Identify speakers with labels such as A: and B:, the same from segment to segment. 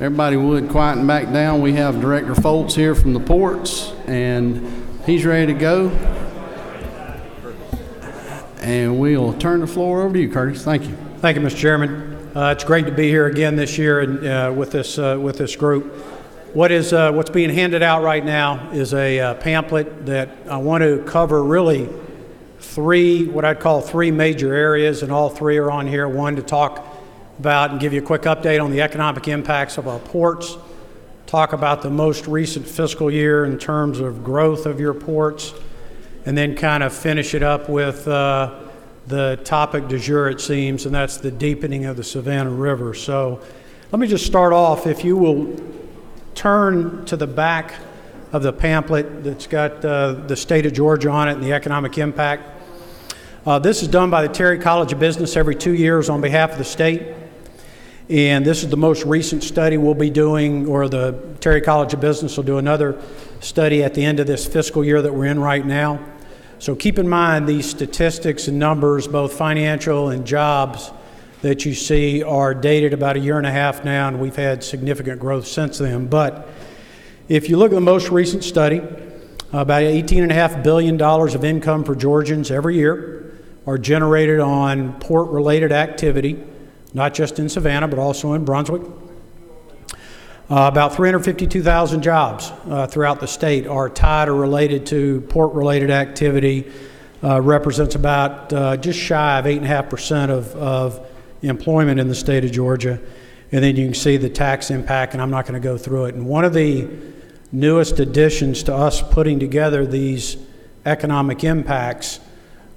A: Everybody would quieten back down. We have Director Foltz here from the ports, and he's ready to go. And we'll turn the floor over to you, Curtis. Thank you.
B: Thank you, Mr. Chairman. It's great to be here again this year and with this group. What's being handed out right now is a pamphlet that I want to cover really what I'd call three major areas, and all three are on here. One, to talk about and give you a quick update on the economic impacts of our ports, talk about the most recent fiscal year in terms of growth of your ports, and then kind of finish it up with the topic du jour, it seems, and that's the deepening of the Savannah River. So let me just start off. If you will turn to the back of the pamphlet that's got the state of Georgia on it and the economic impact. This is done by the Terry College of Business every 2 years on behalf of the state. And this is the most recent study we'll be doing, or the Terry College of Business will do another study at the end of this fiscal year that we're in right now. So keep in mind these statistics and numbers, both financial and jobs, that you see are dated about a year and a half now, and we've had significant growth since then. But if you look at the most recent study, about $18.5 billion of income for Georgians every year are generated on port-related activity, not just in Savannah, but also in Brunswick. About 352,000 jobs throughout the state are tied or related to port-related activity, represents about just shy of 8.5% of employment in the state of Georgia. And then you can see the tax impact, and I'm not going to go through it. And one of the newest additions to us putting together these economic impacts,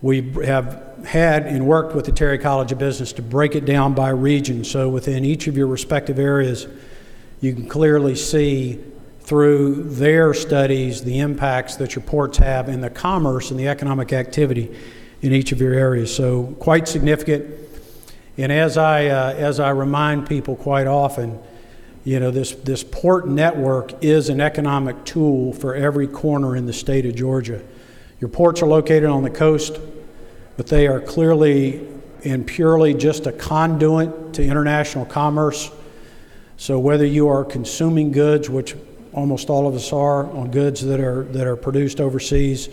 B: we have had and worked with the Terry College of Business to break it down by region. So within each of your respective areas, you can clearly see through their studies the impacts that your ports have in the commerce and the economic activity in each of your areas. So quite significant. And as I remind people quite often, you know, this port network is an economic tool for every corner in the state of Georgia. Your ports are located on the coast, but they are clearly and purely just a conduit to international commerce. So whether you are consuming goods, which almost all of us are, on goods that are produced overseas,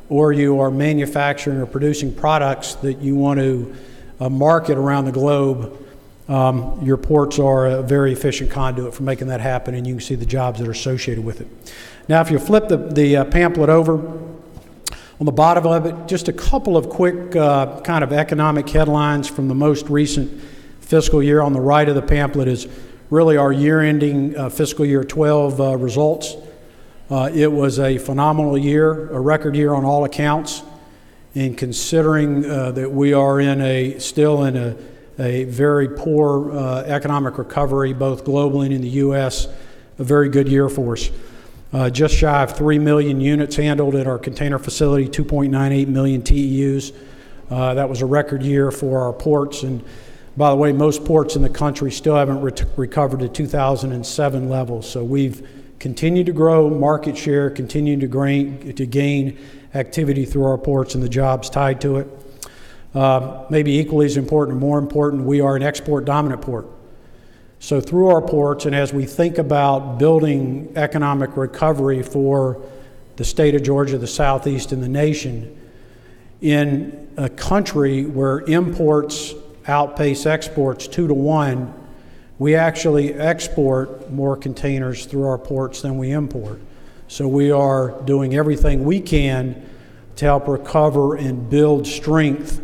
B: or you are manufacturing or producing products that you want to market around the globe, your ports are a very efficient conduit for making that happen, and you can see the jobs that are associated with it. Now, if you flip the pamphlet over, on the bottom of it, just a couple of quick kind of economic headlines from the most recent fiscal year. On the right of the pamphlet is really our year-ending fiscal year 12 results. It was a phenomenal year, a record year on all accounts. And considering that we are still in a very poor economic recovery, both globally and in the U.S., a very good year for us. Just shy of 3 million units handled at our container facility, 2.98 million TEUs. That was a record year for our ports. And by the way, most ports in the country still haven't recovered to 2007 levels. So we've continued to grow market share, continued to gain activity through our ports and the jobs tied to it. Maybe equally as important or more important, we are an export dominant port. So through our ports, and as we think about building economic recovery for the state of Georgia, the Southeast, and the nation, in a country where imports outpace exports 2-to-1, we actually export more containers through our ports than we import. So we are doing everything we can to help recover and build strength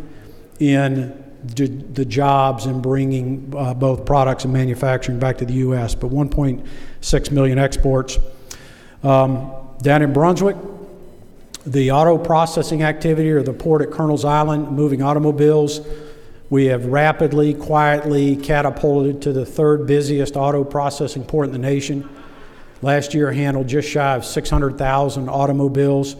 B: in the jobs and bringing both products and manufacturing back to the U.S. But 1.6 million exports. Down in Brunswick, the auto processing activity, or the port at Colonel's Island, moving automobiles, we have rapidly, quietly catapulted to the third busiest auto processing port in the nation. Last year handled just shy of 600,000 automobiles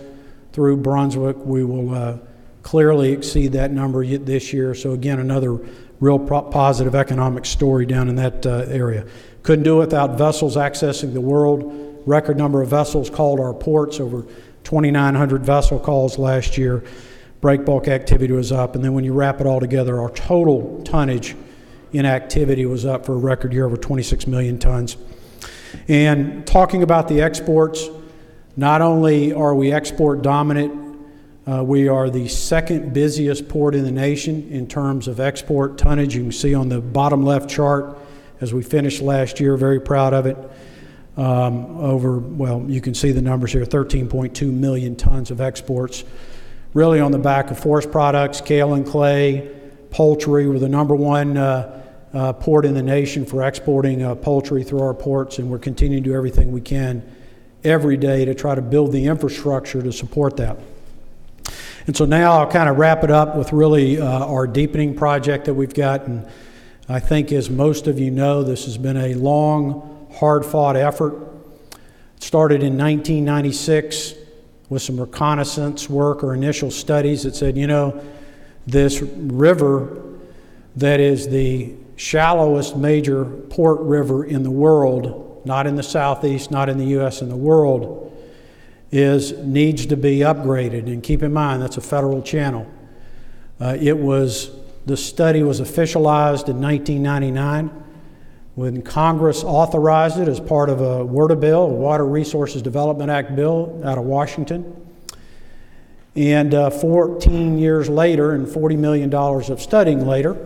B: through Brunswick. We will clearly exceed that number this year. So again, another real positive economic story down in that area. Couldn't do it without vessels accessing the world. Record number of vessels called our ports, over 2,900 vessel calls last year. Break bulk activity was up. And then when you wrap it all together, our total tonnage in activity was up for a record year, over 26 million tons. And talking about the exports, not only are we export dominant, we are the second busiest port in the nation in terms of export tonnage. You can see on the bottom left chart as we finished last year, very proud of it. Well, you can see the numbers here, 13.2 million tons of exports, really on the back of forest products, kale and clay, poultry. We're the number one port in the nation for exporting poultry through our ports, and we're continuing to do everything we can every day to try to build the infrastructure to support that. And so now I'll kind of wrap it up with really our deepening project that we've got. And I think, as most of you know, this has been a long, hard-fought effort. It started in 1996 with some reconnaissance work or initial studies that said, you know, this river that is the shallowest major port river in the world, not in the Southeast, not in the U.S., in the world, needs to be upgraded. And keep in mind, that's a federal channel. The study was officialized in 1999 when Congress authorized it as part of a WRDA bill, a Water Resources Development Act bill out of Washington. And 14 years later and $40 million of studying later,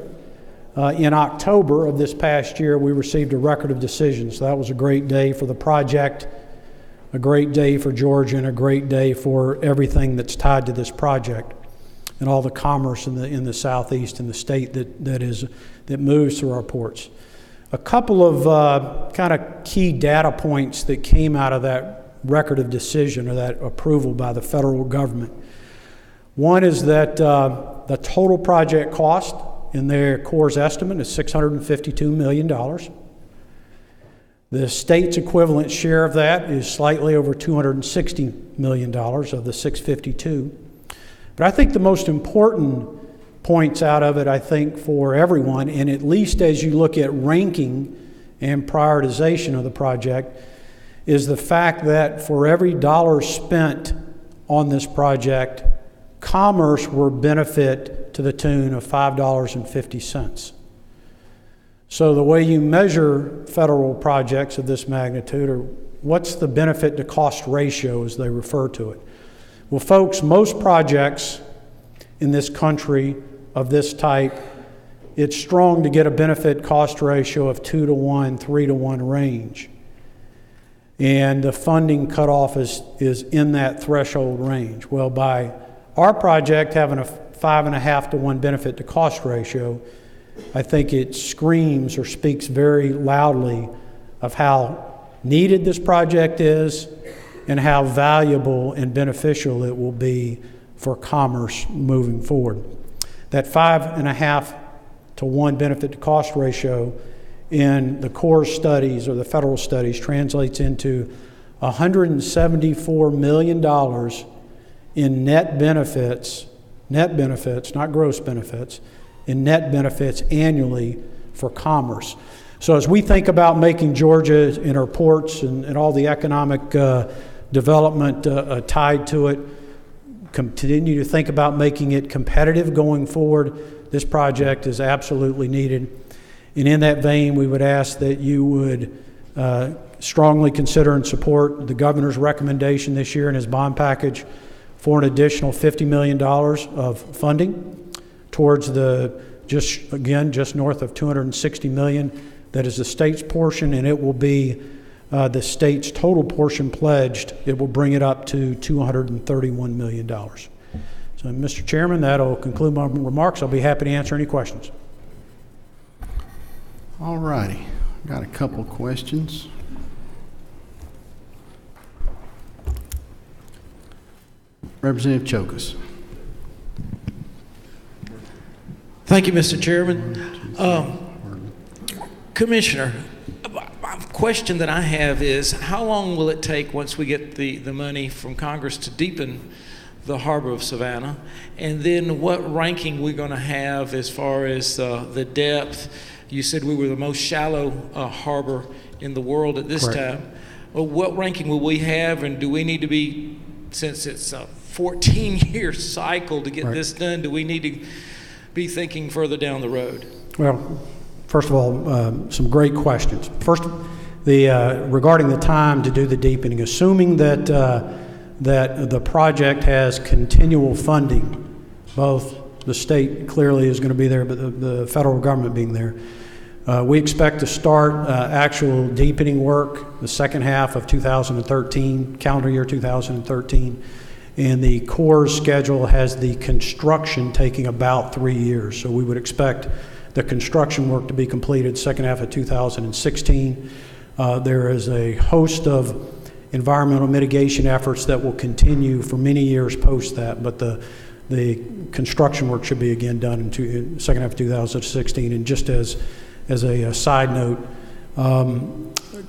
B: in October of this past year, we received a record of decisions. So that was a great day for the project, a great day for Georgia, and a great day for everything that's tied to this project and all the commerce in the Southeast and the state that moves through our ports. A couple of kind of key data points that came out of that record of decision or that approval by the federal government. One is that the total project cost in their Corps' estimate is $652 million. The state's equivalent share of that is slightly over $260 million of the 652. But I think the most important points out of it, I think, for everyone, and at least as you look at ranking and prioritization of the project, is the fact that for every dollar spent on this project, commerce will benefit to the tune of $5.50. So the way you measure federal projects of this magnitude, or what's the benefit to cost ratio as they refer to it? Well, folks, most projects in this country of this type, it's strong to get a benefit cost ratio of 2 to 1, 3 to 1 range. And the funding cutoff is in that threshold range. Well, by our project having a 5.5 to 1 benefit to cost ratio, I think it screams or speaks very loudly of how needed this project is and how valuable and beneficial it will be for commerce moving forward. That 5.5 to 1 benefit to cost ratio in the Corps studies or the federal studies translates into $174 million in net benefits, not gross benefits, in net benefits annually for commerce. So as we think about making Georgia and our ports and all the economic development tied to it, continue to think about making it competitive going forward, this project is absolutely needed. And in that vein, we would ask that you would strongly consider and support the governor's recommendation this year in his bond package for an additional $50 million of funding towards just north of $260 million. That is the state's portion, and it will be the state's total portion pledged. It will bring it up to $231 million. So, Mr. Chairman, that'll conclude my remarks. I'll be happy to answer any questions.
A: All righty. Got a couple questions. Representative Chokas.
C: Thank you, Mr. Chairman. Commissioner, a question that I have is, how long will it take once we get the money from Congress to deepen the harbor of Savannah? And then what ranking we're going to have as far as the depth? You said we were the most shallow harbor in the world at this
B: Correct.
C: time. Well, what ranking will we have, and do we need to be, since it's a 14-year cycle to get
B: Right.
C: this done, do we need to be thinking further down the road?
B: Well, First of all, some great questions. First, regarding the time to do the deepening, assuming that the project has continual funding, both the state clearly is going to be there, but the federal government being there, we expect to start actual deepening work the second half of 2013, calendar year 2013. And the Corps' schedule has the construction taking about 3 years. So we would expect the construction work to be completed second half of 2016. There is a host of environmental mitigation efforts that will continue for many years post that, but the construction work should be again done in second half of 2016. And just as a side note,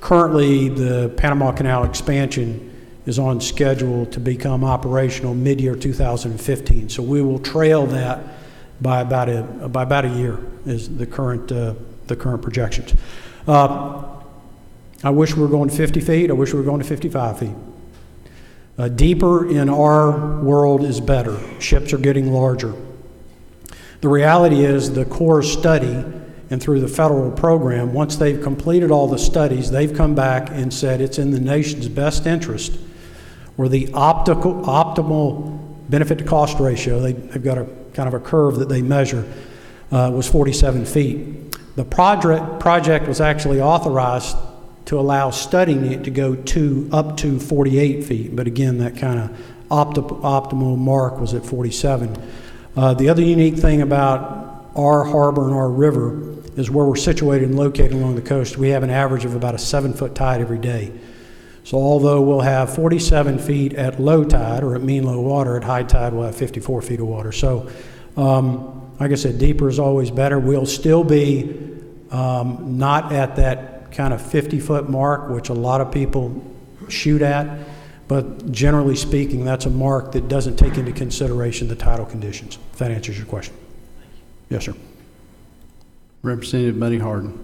B: currently the Panama Canal expansion is on schedule to become operational mid-year 2015. So we will trail that by about a year is the current projections. I wish we were going to 50 feet. I wish we were going to 55 feet. Deeper in our world is better. Ships are getting larger. The reality is the Corps study and through the federal program, once they've completed all the studies, they've come back and said it's in the nation's best interest where the optimal benefit to cost ratio, they've got a kind of a curve that they measure, was 47 feet. The project was actually authorized to allow studying it to go up to 48 feet, but again, that kind of optimal mark was at 47. The other unique thing about our harbor and our river is where we're situated and located along the coast. We have an average of about a 7-foot tide every day. So although we'll have 47 feet at low tide or at mean low water, at high tide we'll have 54 feet of water. So like I said, deeper is always better. We'll still be not at that kind of 50-foot mark, which a lot of people shoot at, but generally speaking, that's a mark that doesn't take into consideration the tidal conditions, if that answers your question. Yes, sir.
A: Representative Buddy Harden.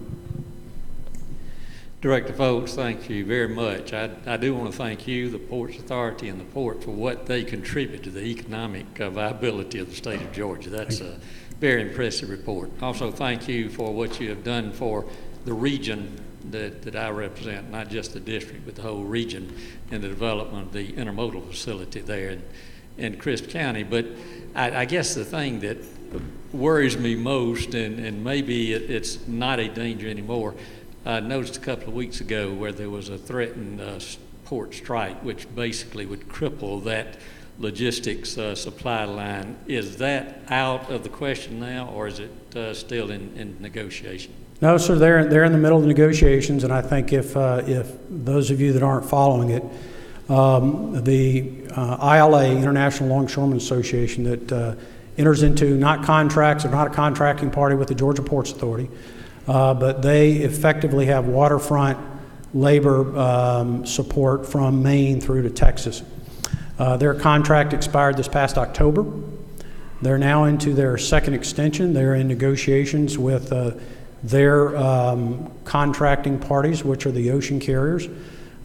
D: Director Folks, thank you very much. I do want to thank you, the Ports Authority, and the port for what they contribute to the economic viability of the state of Georgia. That's a very impressive report. Also, thank you for what you have done for the region that I represent, not just the district, but the whole region, in the development of the intermodal facility there in Crisp County. But I guess the thing that worries me most, and maybe it's not a danger anymore, I noticed a couple of weeks ago where there was a threatened port strike, which basically would cripple that logistics supply line. Is that out of the question now, or is it still in negotiation?
B: No, sir, they're in the middle of the negotiations, and I think if those of you that aren't following it, the ILA, International Longshoremen Association, that enters into not contracts or not a contracting party with the Georgia Ports Authority, but they effectively have waterfront labor support from Maine through to Texas. Their contract expired this past October. They're now into their second extension. They're in negotiations with their contracting parties, which are the ocean carriers.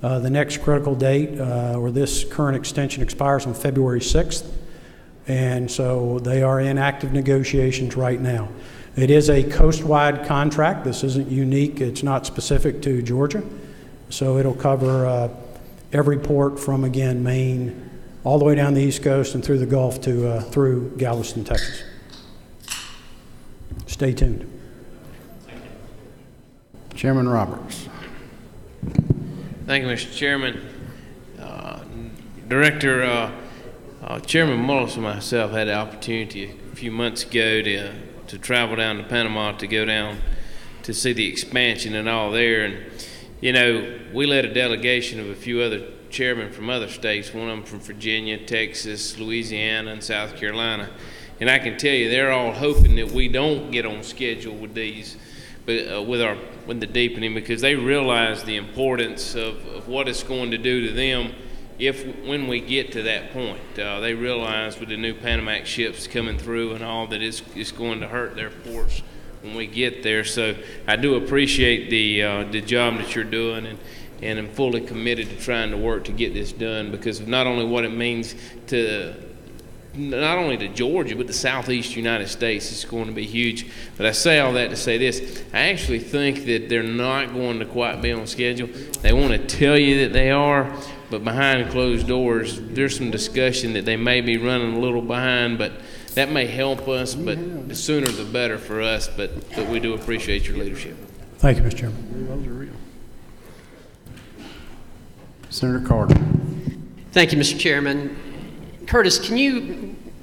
B: The next critical date, or this current extension, expires on February 6th. And so they are in active negotiations right now. It is a coast-wide contract. This isn't unique. It's not specific to Georgia. So it'll cover every port from, again, Maine, all the way down the East Coast and through the Gulf to through Galveston, Texas. Stay tuned.
A: Chairman Roberts.
E: Thank you, Mr. Chairman. Director, Chairman Mullis and myself had the opportunity a few months ago to travel down to Panama to go down to see the expansion and all there. And, you know, we led a delegation of a few other chairmen from other states, one of them from Virginia, Texas, Louisiana, and South Carolina. And I can tell you they're all hoping that we don't get on schedule with these, but with the deepening, because they realize the importance of what it's going to do to them when we get to that point. They realize with the new Panamax ships coming through and all that it's going to hurt their ports when we get there. So I do appreciate the job that you're doing, and I'm fully committed to trying to work to get this done, because of not only what it means to not only to Georgia, but the southeast United States. It's going to be huge. But I say all that to say this. I actually think that they're not going to quite be on schedule. They want to tell you that they are, but behind closed doors, there's some discussion that they may be running a little behind, but that may help us, but the sooner the better for us. But we do appreciate your leadership.
B: Thank you, Mr. Chairman.
A: Those are real. Senator Carter.
F: Thank you, Mr. Chairman. Curtis,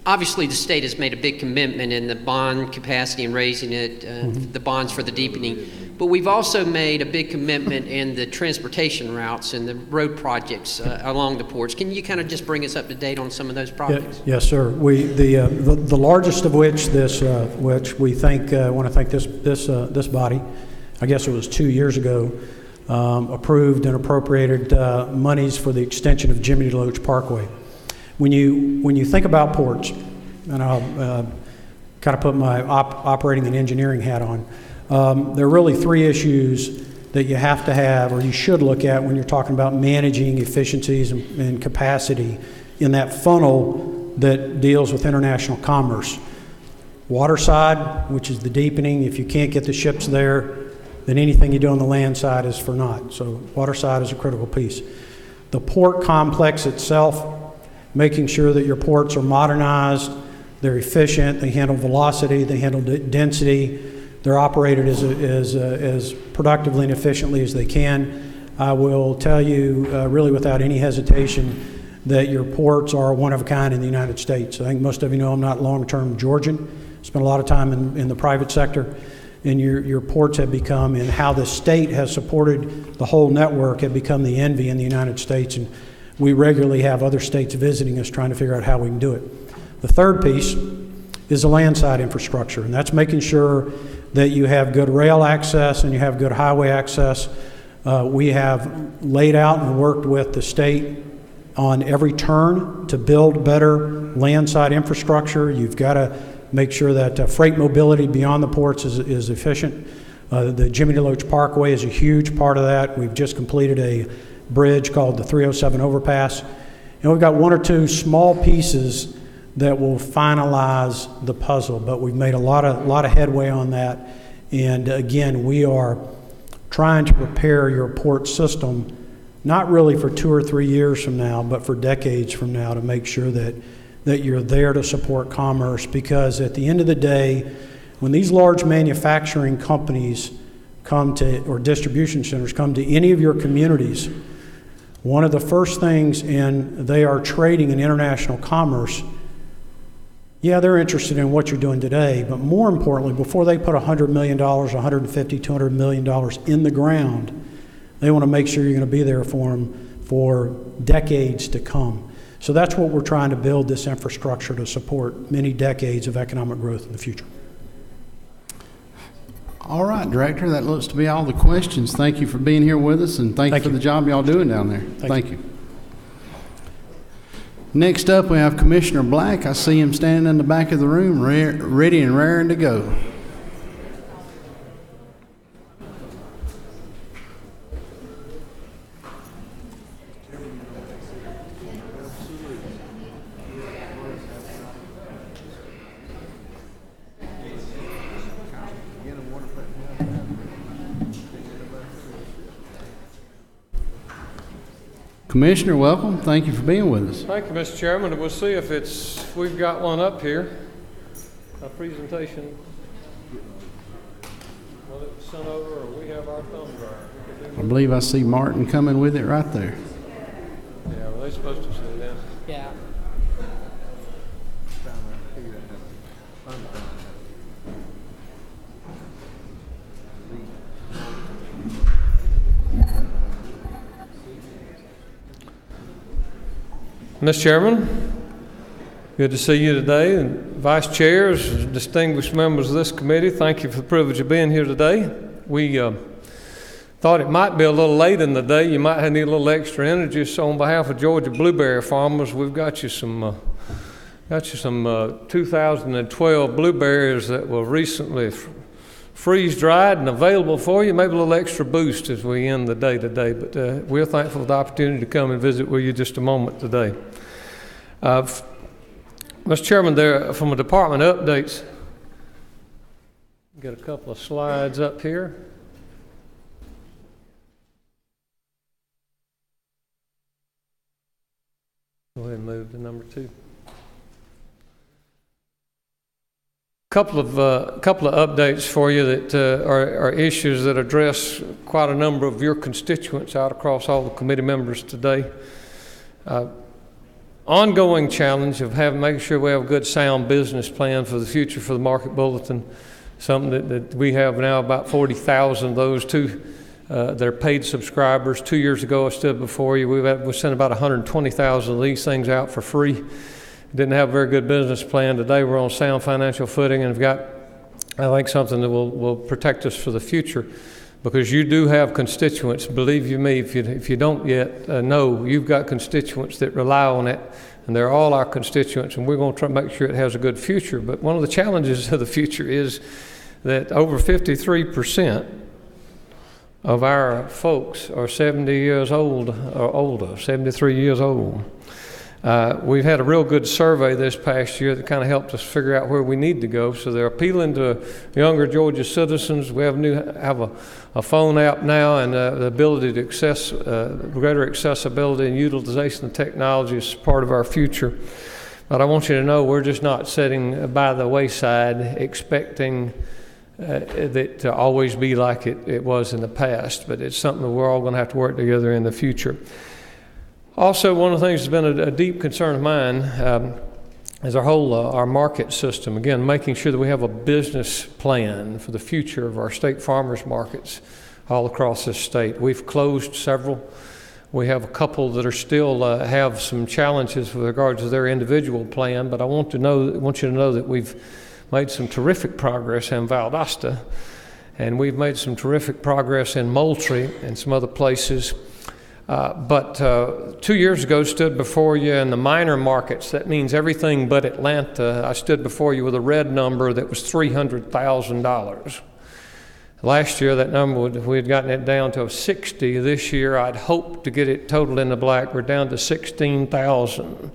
F: obviously the state has made a big commitment in the bond capacity and raising it, the bonds for the deepening, but we've also made a big commitment in the transportation routes and the road projects along the ports. Can you kind of just bring us up to date on some of those projects?
B: Yes, sir. The largest of which we want to thank this body, I guess it was 2 years ago, approved and appropriated monies for the extension of Jimmy DeLoach Parkway. When you think about ports, and I'll kind of put my operating and engineering hat on, there are really three issues that you have to have, or you should look at when you're talking about managing efficiencies and capacity in that funnel that deals with international commerce. Water side, which is the deepening. If you can't get the ships there, then anything you do on the land side is for naught. So water side is a critical piece. The port complex itself, making sure that your ports are modernized, they're efficient, they handle velocity, they handle density, they're operated as productively and efficiently as they can. I will tell you really without any hesitation that your ports are one of a kind in the United States. I think most of you know I'm not long-term Georgian. Spent a lot of time in the private sector, and your ports have become, and how the state has supported the whole network, have become the envy in the United States. And we regularly have other states visiting us trying to figure out how we can do it. The third piece is the landside infrastructure, and that's making sure that you have good rail access and you have good highway access. We have laid out and worked with the state on every turn to build better landside infrastructure. You've got to make sure that freight mobility beyond the ports is efficient. The Jimmy DeLoach Parkway is a huge part of that. We've just completed a bridge called the 307 overpass, and we've got one or two small pieces that will finalize the puzzle, but we've made a lot of headway on that. And again, we are trying to prepare your port system, not really for 2 or 3 years from now, but for decades from now, to make sure that you're there to support commerce. Because at the end of the day, when these large manufacturing companies come to, or distribution centers come to any of your communities, one of the first things, and they are trading in international commerce, yeah, they're interested in what you're doing today, but more importantly, before they put $100 million, $150, $200 million in the ground, they want to make sure you're going to be there for them for decades to come. So that's what we're trying to build, this infrastructure to support many decades of economic growth in the future.
A: All right, Director, that looks to be all the questions. Thank you for being here with us, and thank you for the job y'all doing down there. Thank you. Next up, we have Commissioner Black. I see him standing in the back of the room, ready and raring to go. Commissioner, welcome. Thank you for being with us.
G: Thank you, Mr. Chairman. We'll see if we've got one up here. A presentation. Will it sent over, or we have our thumb drive?
A: I believe I see Martin coming with it right there.
G: Yeah, well, they're supposed to say that.
F: Yeah.
G: Mr. Chairman, good to see you today, and Vice Chairs, distinguished members of this committee, thank you for the privilege of being here today. We thought it might be a little late in the day. You might need a little extra energy, so on behalf of Georgia blueberry farmers, we've got you some 2012 blueberries that were recently freeze-dried and available for you. Maybe a little extra boost as we end the day today, but we're thankful for the opportunity to come and visit with you just a moment today. Mr. Chairman, there from a department updates, get a couple of slides up here. Go ahead and move to number 2. Couple of updates for you that are issues that address quite a number of your constituents out across all the committee members today. Ongoing challenge of making sure we have a good sound business plan for the future for the Market Bulletin, something that we have now about 40,000 of those that are paid subscribers. 2 years ago I stood before you, we sent about 120,000 of these things out for free. Didn't have a very good business plan. Today we're on sound financial footing and have got, I think, something that will protect us for the future, because you do have constituents, believe you me, if you don't yet know, you've got constituents that rely on it, and they're all our constituents, and we're going to try to make sure it has a good future. But one of the challenges of the future is that over 53% of our folks are 70 years old or older, 73 years old. We've had a real good survey this past year that kind of helped us figure out where we need to go. So they're appealing to younger Georgia citizens. We have a phone app now, and the ability to access greater accessibility and utilization of technology is part of our future. But I want you to know we're just not sitting by the wayside expecting that to always be like it was in the past. But it's something that we're all going to have to work together in the future. Also, one of the things that's been a deep concern of mine is our market system. Again, making sure that we have a business plan for the future of our state farmers markets all across this state. We've closed several. We have a couple that are still have some challenges with regard to their individual plan, but I want you to know that we've made some terrific progress in Valdosta, and we've made some terrific progress in Moultrie and some other places. But 2 years ago, stood before you in the minor markets. That means everything but Atlanta. I stood before you with a red number that was $300,000. Last year, that number, we had gotten it down to 60. This year, I'd hoped to get it totaled in the black. We're down to 16,000.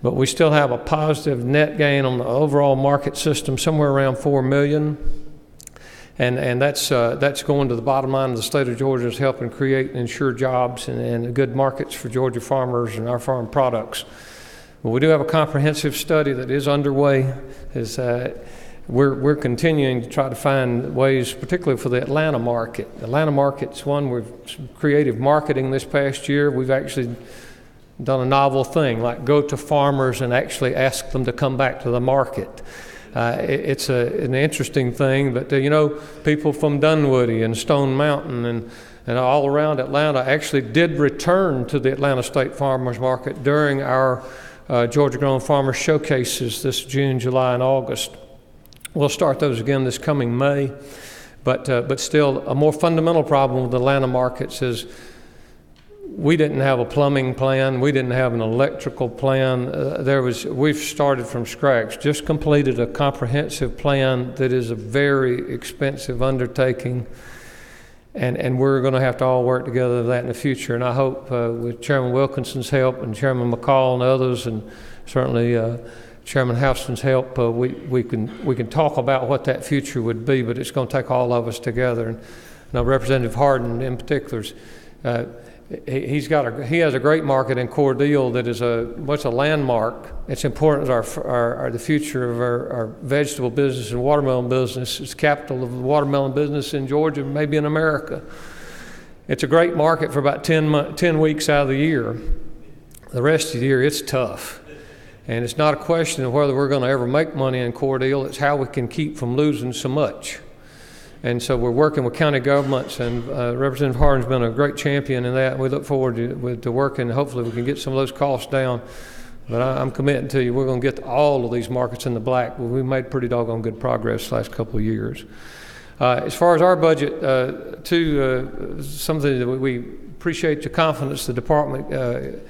G: But we still have a positive net gain on the overall market system, somewhere around $4 million. And that's going to the bottom line of the state of Georgia, is helping create and ensure jobs and good markets for Georgia farmers and our farm products. Well, we do have a comprehensive study that is underway. We're continuing to try to find ways, particularly for the Atlanta market. The Atlanta market's one with some creative marketing this past year. We've actually done a novel thing, like go to farmers and actually ask them to come back to the market. It's an interesting thing, but people from Dunwoody and Stone Mountain and all around Atlanta actually did return to the Atlanta State Farmers Market during our Georgia Grown Farmers Showcases this June, July, and August. We'll start those again this coming May, but still a more fundamental problem with the Atlanta markets is we didn't have a plumbing plan. We didn't have an electrical plan. We've started from scratch, just completed a comprehensive plan that is a very expensive undertaking. And we're going to have to all work together on that in the future. And I hope with Chairman Wilkinson's help and Chairman McCall and others, and certainly Chairman Houston's help, we can talk about what that future would be, but it's going to take all of us together. And Representative Hardin in particular, he has a great market in Cordele that is a landmark. It's important as the future of our vegetable business and watermelon business. It's the capital of the watermelon business in Georgia, maybe in America. It's a great market for about 10 weeks out of the year. The rest of the year, it's tough. And it's not a question of whether we're going to ever make money in Cordele. It's how we can keep from losing so much. And so we're working with county governments, and Representative Hardin's been a great champion in that. We look forward to working. Hopefully we can get some of those costs down. But I'm committing to you, we're going to get all of these markets in the black. We've made pretty doggone good progress the last couple of years. As far as our budget, something that we appreciate the confidence the department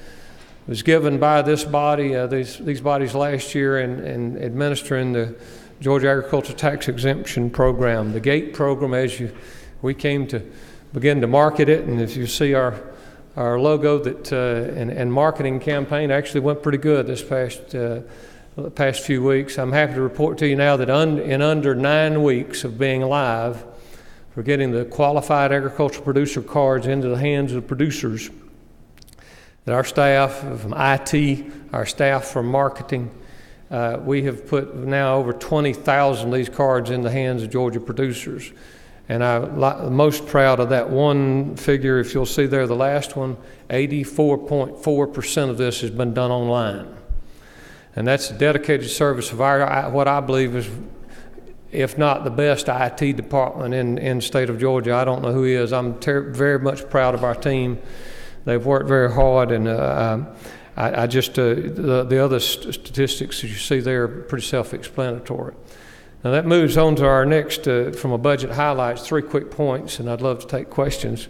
G: was given by this body, these bodies last year in administering the Georgia Agricultural Tax Exemption Program, the GATE program, we came to begin to market it. And if you see our logo and marketing campaign actually went pretty good this past the past few weeks. I'm happy to report to you now that in under 9 weeks of being live, we're getting the qualified agricultural producer cards into the hands of producers, that our staff from IT, our staff from marketing, we have put now over 20,000 of these cards in the hands of Georgia producers. And I'm most proud of that one figure. If you'll see there, the last one, 84.4% of this has been done online. And that's a dedicated service of what I believe is, if not the best IT department in the state of Georgia. I don't know who is. I'm very much proud of our team. They've worked very hard, and I just, the other statistics that you see there are pretty self-explanatory. Now that moves on to our next, from a budget highlights, 3 quick points, and I'd love to take questions.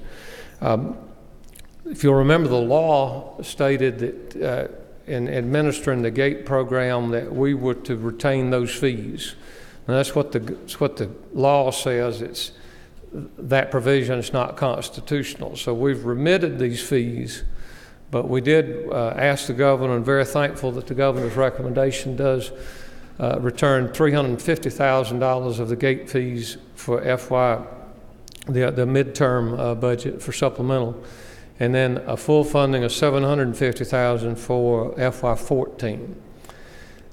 G: If you'll remember, the law stated that in administering the GATE program that we were to retain those fees. And that's what the law says. That provision is not constitutional. So we've remitted these fees, but we did ask the governor, and very thankful that the governor's recommendation does return $350,000 of the gate fees for FY, the midterm budget for supplemental, and then a full funding of $750,000 for FY14.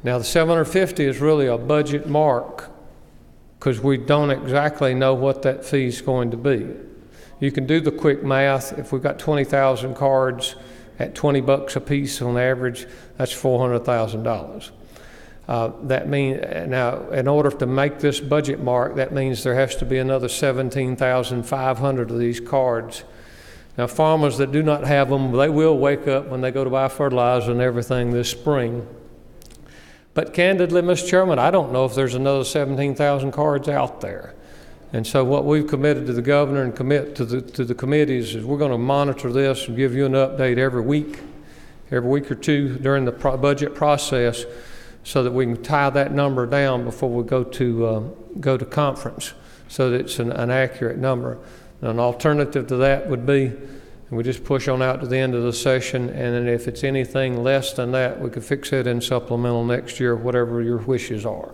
G: Now the $750 is really a budget mark because we don't exactly know what that fee is going to be. You can do the quick math. If we've got 20,000 cards at $20 a piece on average, that's $400,000. That means, now, in order to make this budget mark, that means there has to be another 17,500 of these cards. Now, farmers that do not have them, they will wake up when they go to buy fertilizer and everything this spring. But candidly, Mr. Chairman, I don't know if there's another 17,000 cards out there. And so what we've committed to the governor and commit to the committees is we're going to monitor this and give you an update every week or two during the budget process, so that we can tie that number down before we go to conference, so that it's an accurate number. Now, an alternative to that would be, and we just push on out to the end of the session, and then if it's anything less than that, we could fix it in supplemental next year, whatever your wishes are.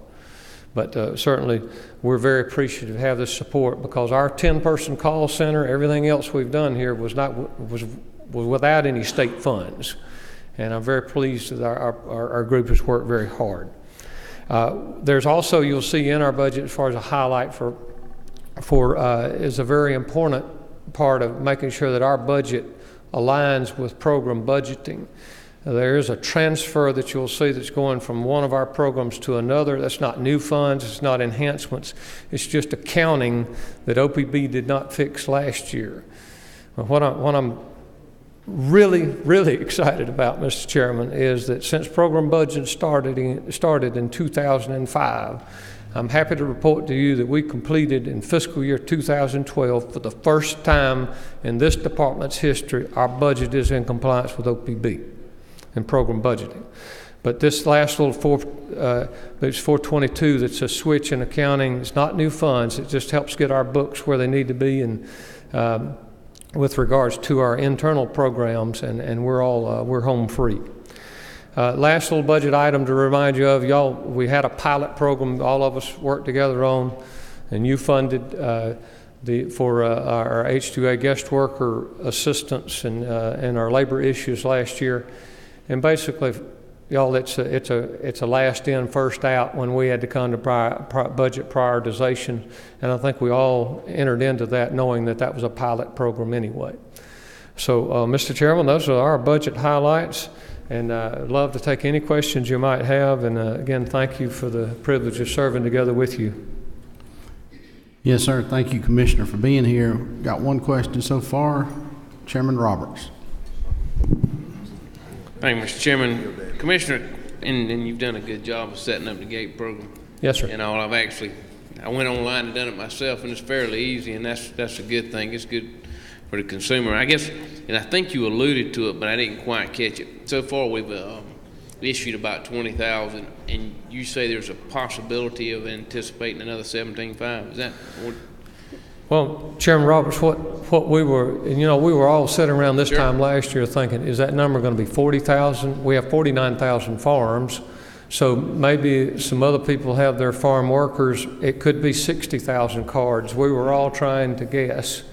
G: But certainly, we're very appreciative to have this support, because our 10-person call center, everything else we've done here was without any state funds. And I'm very pleased that our group has worked very hard. There's also, you'll see in our budget, as far as a highlight is a very important part of making sure that our budget aligns with program budgeting. There is a transfer that you'll see that's going from one of our programs to another. That's not new funds, it's not enhancements, it's just accounting that OPB did not fix last year. What I'm really excited about, Mr. Chairman, is that since program budget started in 2005, I'm happy to report to you that we completed in fiscal year 2012, for the first time in this department's history, our budget is in compliance with OPB and program budgeting. But this last little it's 422, that's a switch in accounting. It's not new funds. It just helps get our books where they need to be, and with regards to our internal programs, and we're home free. Last little budget item to remind you of, y'all, we had a pilot program all of us worked together on, and you funded for our H-2A guest worker assistance and our labor issues last year. And basically, y'all, it's a last in, first out when we had to come to budget prioritization, and I think we all entered into that knowing that that was a pilot program anyway. So, Mr. Chairman, those are our budget highlights, and I'd love to take any questions you might have, and again, thank you for the privilege of serving together with you.
A: Yes, sir. Thank you, Commissioner, for being here. Got one question so far. Chairman Roberts.
E: Thank you, Mr. Chairman. Commissioner, and you've done a good job of setting up the GATE program.
G: Yes, sir.
E: And all, I went online and done it myself, and it's fairly easy, and that's a good thing. It's good for the consumer, I guess. And I think you alluded to it, but I didn't quite catch it. So far, we've issued about 20,000, and you say there's a possibility of anticipating another 17.5. Is that?
G: Well, Chairman Roberts, what we were, and we were all sitting around this time last year thinking, is that number going to be 40,000? We have 49,000 farms, So maybe some other people have their farm workers. It could be 60,000 cards. We were all trying to guess.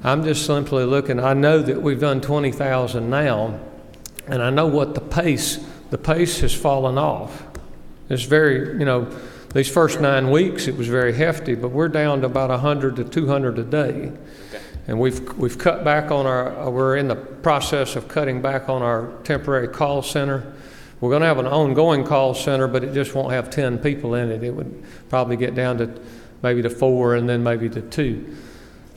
G: I'm just simply looking. I know that we've done 20,000 now, and I know what the pace has fallen off. It's very, these first 9 weeks it was very hefty, but we're down to about 100 to 200 a day. And we've cut back on we're in the process of cutting back on our temporary call center. We're going to have an ongoing call center, but it just won't have 10 people in it. It would probably get down to maybe to 4 and then maybe to 2.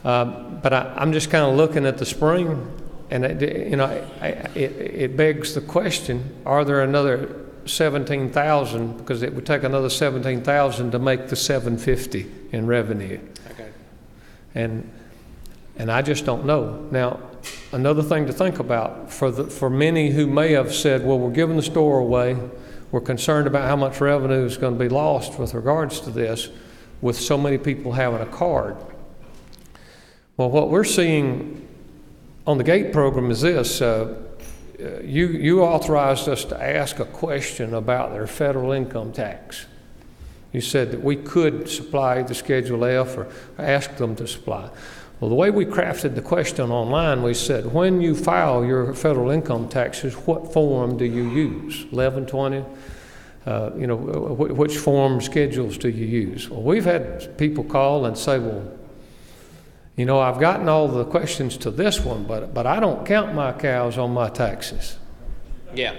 G: But I'm just kind of looking at the spring, and it begs the question: are there another 17,000? Because it would take another 17,000 to make the 750 in revenue. Okay. And I just don't know. Now, another thing to think about for many who may have said, well, we're giving the store away, we're concerned about how much revenue is going to be lost with regards to this, with so many people having a card. Well, what we're seeing on the GATE program is this. You authorized us to ask a question about their federal income tax. You said that we could supply the Schedule F or ask them to supply. Well, the way we crafted the question online, we said, when you file your federal income taxes, what form do you use? 1120? Which form schedules do you use? Well, we've had people call and say, well, I've gotten all the questions to this one, but I don't count my cows on my taxes.
E: Yeah.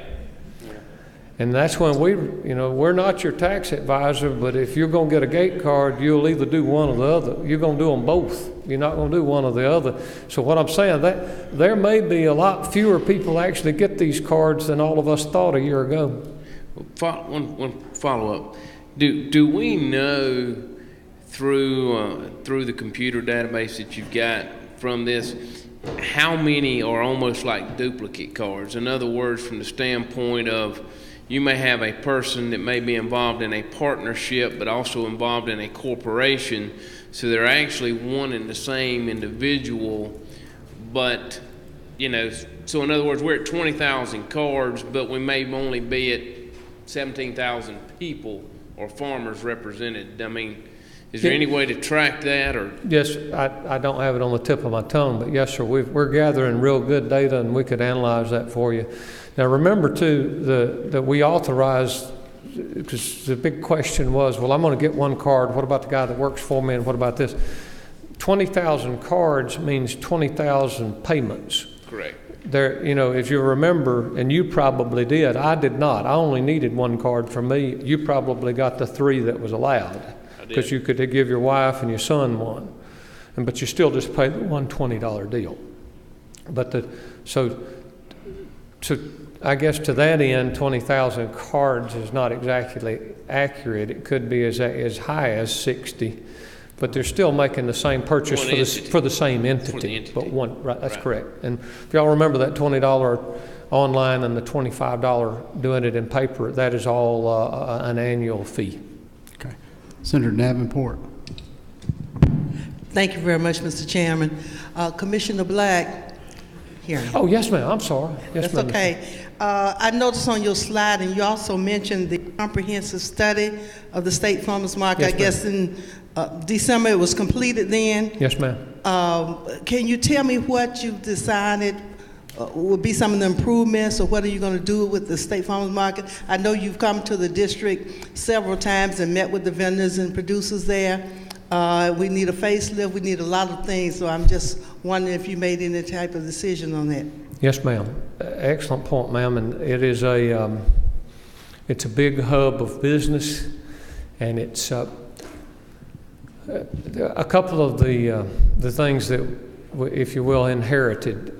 G: And that's when we're not your tax advisor, but if you're going to get a GATE card, you'll either do one or the other. You're going to do them both. You're not going to do one or the other. So what I'm saying, that there may be a lot fewer people actually get these cards than all of us thought a year ago.
E: One follow-up. Do we know through the computer database that you've got from this, how many are almost like duplicate cards? In other words, from the standpoint of, you may have a person that may be involved in a partnership but also involved in a corporation, so they're actually one and the same individual, but so in other words, we're at 20,000 cards, but we may only be at 17,000 people or farmers represented. I mean, is there any way to track that? Or
G: yes, I don't have it on the tip of my tongue, but yes, sir, we're gathering real good data, and we could analyze that for you. Now, remember too that we authorized, because the big question was, well, I'm going to get one card. What about the guy that works for me, and what about this? 20,000 cards means 20,000 payments.
E: Correct.
G: There, if you remember, and you probably did, I did not. I only needed one card for me. You probably got the 3 that was allowed, because you could give your wife and your son one, but you still just pay the $120 deal. But so I guess to that end, 20,000 cards is not exactly accurate. It could be as high as 60, but they're still making the same purchase for the same entity. But one, right? That's correct. And if y'all remember that $20 online and the $25 doing it in paper, that is all an annual fee.
A: Okay, Senator Davenport.
H: Thank you very much, Mr. Chairman. Commissioner Black. Here.
G: Oh, yes, ma'am. I'm sorry. Yes,
H: That's okay. I noticed on your slide, and you also mentioned the comprehensive study of the state farmers market.
G: Yes,
H: I guess in December it was completed then.
G: Yes, ma'am.
H: Can you tell me what you've decided would be some of the improvements, or what are you going to do with the state farmers market? I know you've come to the district several times and met with the vendors and producers there. We need a facelift. We need a lot of things. So I'm just wondering if you made any type of decision on that.
G: Yes, ma'am. Excellent point, ma'am. And it is it's a big hub of business, and it's a couple of the things that, if you will, inherited.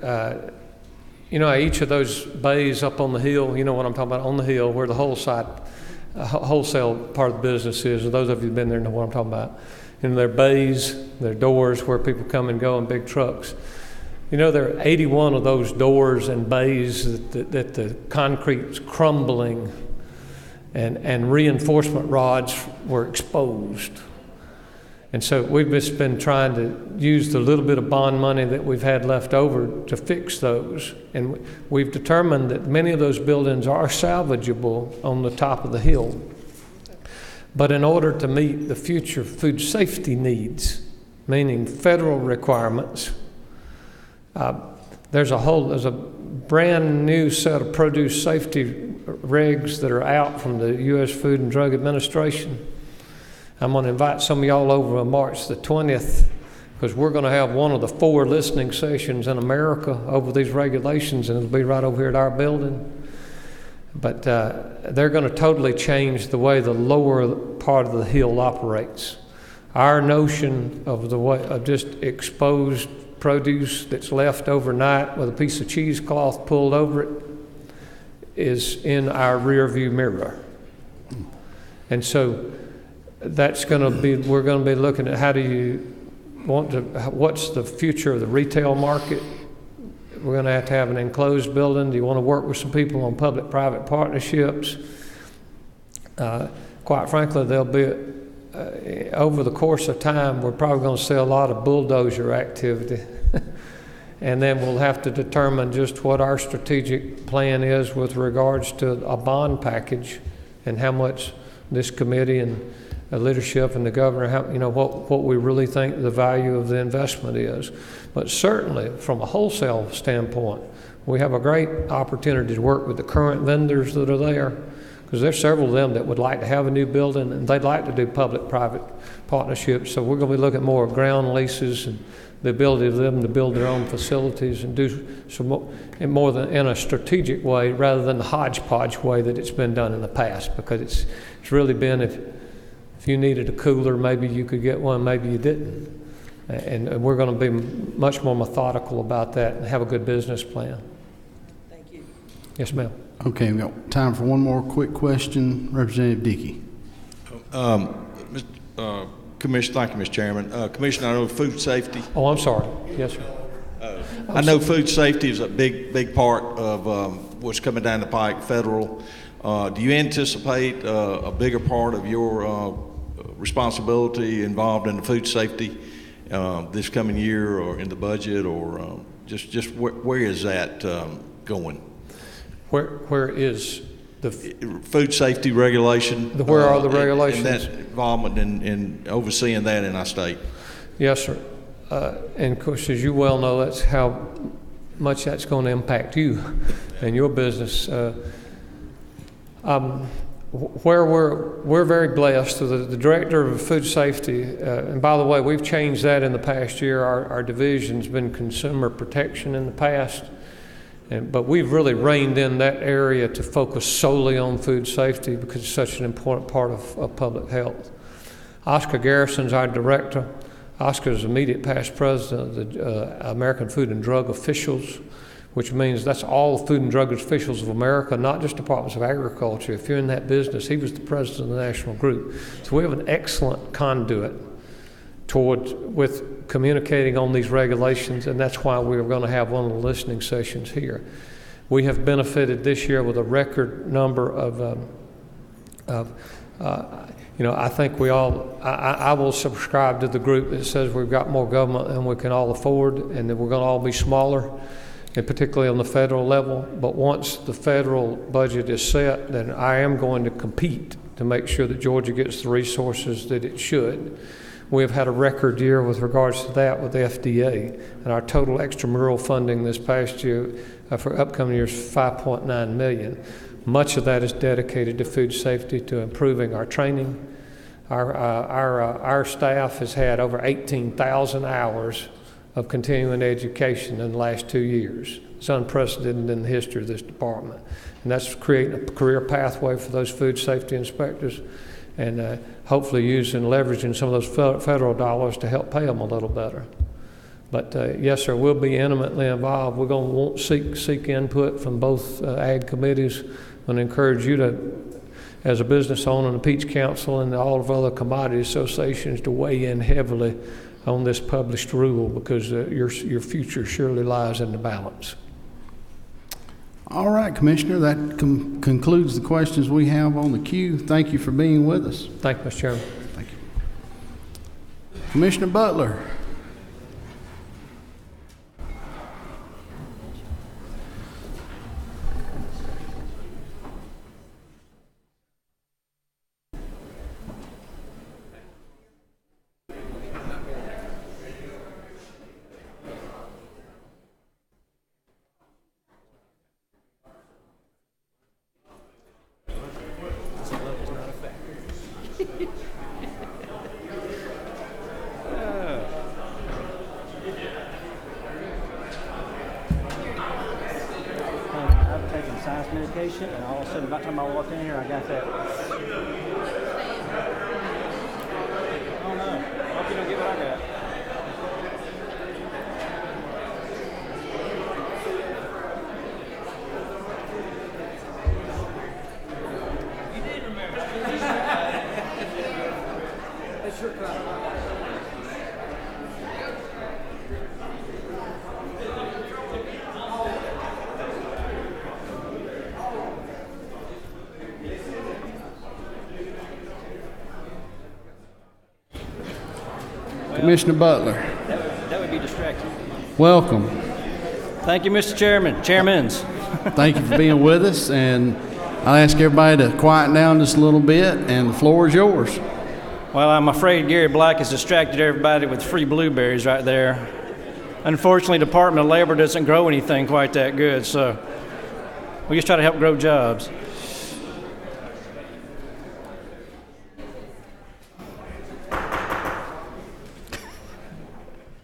G: Each of those bays up on the hill. You know what I'm talking about, on the hill where the wholesale part of the business is. And those of you who've been there know what I'm talking about. And their bays, their doors where people come and go in big trucks. There are 81 of those doors and bays that the concrete's crumbling and reinforcement rods were exposed. And so we've just been trying to use the little bit of bond money that we've had left over to fix those. And we've determined that many of those buildings are salvageable on the top of the hill. But in order to meet the future food safety needs, meaning federal requirements, there's a brand new set of produce safety regs that are out from the U.S. Food and Drug Administration. I'm going to invite some of y'all over on March the 20th, because we're going to have one of the 4 listening sessions in America over these regulations, and it'll be right over here at our building. But they're going to totally change the way the lower part of the hill operates. Our notion of the way of just exposed produce that's left overnight with a piece of cheesecloth pulled over it is in our rear view mirror. And so that's going to be, we're going to be looking at how do you want to, what's the future of the retail market? We're going to have an enclosed building. Do you want to work with some people on public-private partnerships? Quite frankly, there'll be, over the course of time, we're probably going to see a lot of bulldozer activity. And then we'll have to determine just what our strategic plan is with regards to a bond package and how much this committee and leadership and the governor, what we really think the value of the investment is. But certainly from a wholesale standpoint, we have a great opportunity to work with the current vendors that are there, because there's several of them that would like to have a new building and they'd like to do public-private partnerships. So we're going to be looking more at ground leases and the ability of them to build their own facilities and do some more than in a strategic way rather than the hodgepodge way that it's been done in the past, because it's really been if you needed a cooler, maybe you could get one, maybe you didn't. And we're going to be much more methodical about that and have a good business plan.
H: Thank you.
G: Yes, ma'am.
A: Okay, we've got time for one more quick question. Representative Dickey.
I: Commissioner, thank you, Mr. Chairman. Commissioner, I know food safety.
G: Oh, I'm sorry. Yes, sir.
I: I know food safety is a big part of what's coming down the pike, federal. Do you anticipate a bigger part of your responsibility involved in the food safety this coming year, or in the budget, or just where is that going?
G: Where is the
I: food safety regulation?
G: Where are the regulations?
I: And that involvement in overseeing that in our state.
G: Yes, sir. And of course, as you well know, that's how much that's going to impact you and your business. Where we're very blessed, the director of food safety, and by the way, we've changed that in the past year. Our division's been consumer protection in the past, but we've really reined in that area to focus solely on food safety because it's such an important part of public health. Oscar Garrison's our director. Oscar is immediate past president of the American Food and Drug Officials, which means that's all food and drug officials of America, not just departments of agriculture. If you're in that business, he was the president of the national group. So we have an excellent conduit with communicating on these regulations, and that's why we're going to have one of the listening sessions here. We have benefited this year with a record number I think I will subscribe to the group that says we've got more government than we can all afford, and that we're going to all be smaller, and particularly on the federal level. But once the federal budget is set, then I am going to compete to make sure that Georgia gets the resources that it should. We have had a record year with regards to that with the FDA, and our total extramural funding this past year for upcoming years is $5.9 million. Much of that is dedicated to food safety, to improving our training. Our staff has had over 18,000 hours of continuing education in the last 2 years. It's unprecedented in the history of this department. And that's creating a career pathway for those food safety inspectors, and hopefully using, leveraging some of those federal dollars to help pay them a little better. But yes, sir, we'll be intimately involved. We're going to want seek input from both ag committees, and encourage you to, as a business owner, and the Peach Council and all of other commodity associations, to weigh in heavily on this published rule, because your future surely lies in the balance.
A: All right, Commissioner, that concludes the questions we have on the queue. Thank you for being with us.
G: Thank you, Mr. Chairman.
A: Thank you. Commissioner Butler.
J: I've taken science medication, and all of a sudden, by the time I walked in here, I got that. Oh no! Hope you don't get what I got. You did remember. That's your car.
A: Commissioner Butler.
J: That would be distracting.
A: Welcome.
J: Thank you, Mr. Chairman. Chairmans.
A: Thank you for being with us, and I'll ask everybody to quiet down just a little bit, and the floor is yours.
J: Well, I'm afraid Gary Black has distracted everybody with free blueberries right there. Unfortunately, the Department of Labor doesn't grow anything quite that good, so we just try to help grow jobs.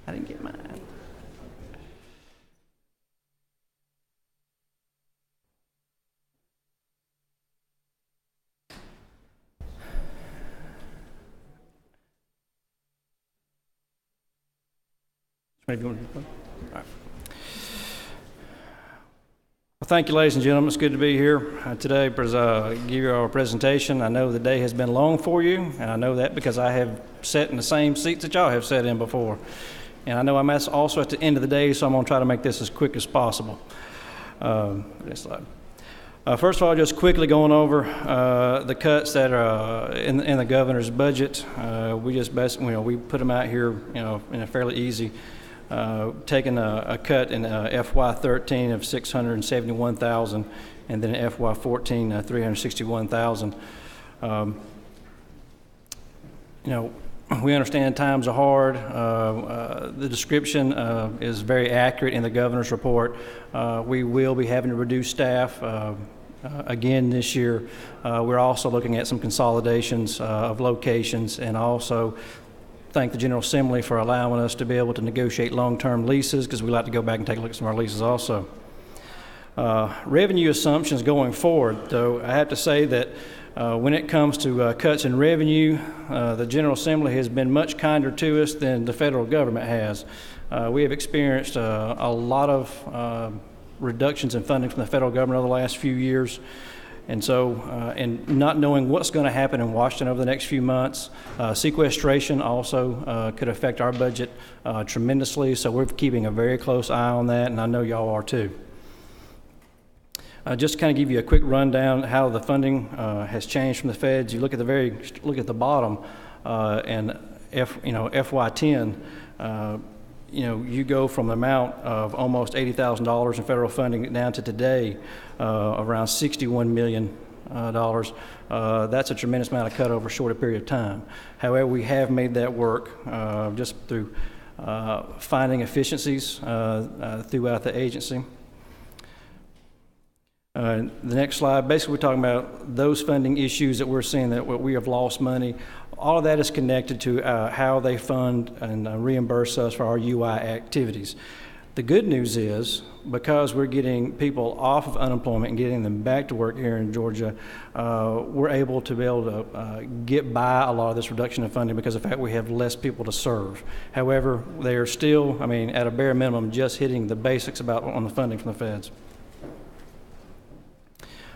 J: I didn't get mine. Maybe you want to. All right. Well, thank you, ladies and gentlemen. It's good to be here today to give you our presentation. I know the day has been long for you, and I know that because I have sat in the same seats that y'all have sat in before. And I know I'm also at the end of the day, so I'm going to try to make this as quick as possible. Next slide. First of all, just quickly going over the cuts that are in the governor's budget. We just we put them out here, in a fairly easy. Taking a cut in FY13 of $671,000, and then in FY14 $361,000. We understand times are hard. The description is very accurate in the governor's report. We will be having to reduce staff again this year. We're also looking at some consolidations of locations, and also thank the General Assembly for allowing us to be able to negotiate long-term leases, because we like to go back and take a look at some of our leases also. Revenue assumptions going forward, though, I have to say that when it comes to cuts in revenue, the General Assembly has been much kinder to us than the federal government has. We have experienced a lot of reductions in funding from the federal government over the last few years. And so, and not knowing what's going to happen in Washington over the next few months, sequestration also could affect our budget tremendously. So we're keeping a very close eye on that, and I know y'all are too. Just to kind of give you a quick rundown how the funding has changed from the feds. You look at the bottom, and FY10. You go from the amount of almost $80,000 in federal funding down to today around $61 million. That's a tremendous amount of cut over a shorter period of time. However, we have made that work just through finding efficiencies throughout the agency. The next slide, basically we're talking about those funding issues that we're seeing that we have lost money. All of that is connected to how they fund and reimburse us for our UI activities. The good news is, because we're getting people off of unemployment and getting them back to work here in Georgia, we're able to get by a lot of this reduction in funding because of the fact we have less people to serve. However, they are still, at a bare minimum, just hitting the basics on the funding from the feds.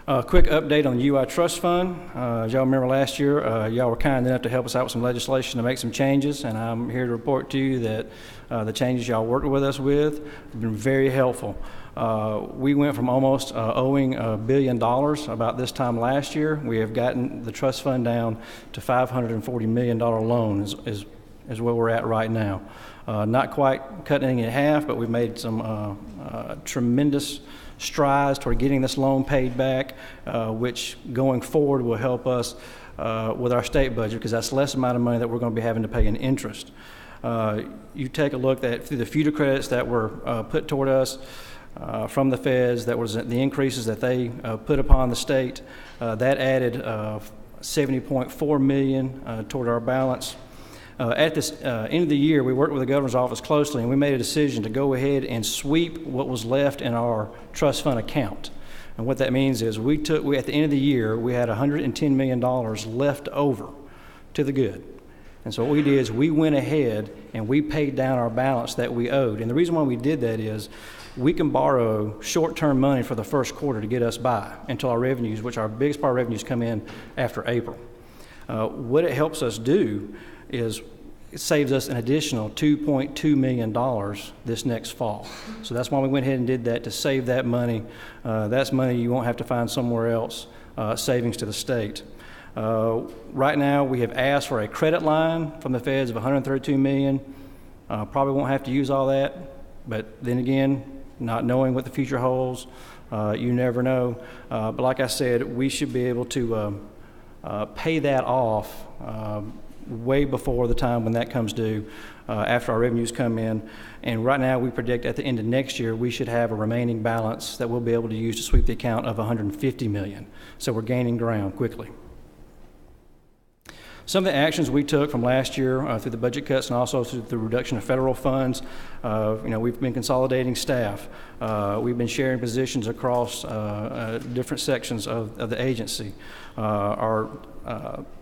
J: Quick update on the UI Trust Fund. As y'all remember last year, y'all were kind enough to help us out with some legislation to make some changes, and I'm here to report to you that the changes y'all worked with us with have been very helpful. We went from almost owing $1 billion about this time last year. We have gotten the trust fund down to $540 million loan is is where we're at right now. Not quite cutting it in half, but we've made some tremendous strides toward getting this loan paid back, which going forward will help us with our state budget, because that's less amount of money that we're going to be having to pay in interest. You take a look at through the feeder credits that were put toward us from the feds, that was the increases that they put upon the state, that added $70.4 million toward our balance. At this end of the year, we worked with the governor's office closely, and we made a decision to go ahead and sweep what was left in our trust fund account. And what that means is at the end of the year, we had $110 million left over to the good. And so what we did is we went ahead and we paid down our balance that we owed. And the reason why we did that is we can borrow short-term money for the first quarter to get us by until our revenues, which our biggest part of revenues come in after April. What it helps us do is it saves us an additional $2.2 million this next fall. So that's why we went ahead and did that, to save that money. That's money you won't have to find somewhere else, savings to the state. Right now, we have asked for a credit line from the feds of $132 million. Probably won't have to use all that, but then again, not knowing what the future holds, you never know. But like I said, we should be able to pay that off way before the time when that comes due, after our revenues come in. And right now, we predict at the end of next year, we should have a remaining balance that we'll be able to use to sweep the account of $150 million. So we're gaining ground quickly. Some of the actions we took from last year through the budget cuts and also through the reduction of federal funds, we've been consolidating staff. We've been sharing positions across different sections of the agency. Our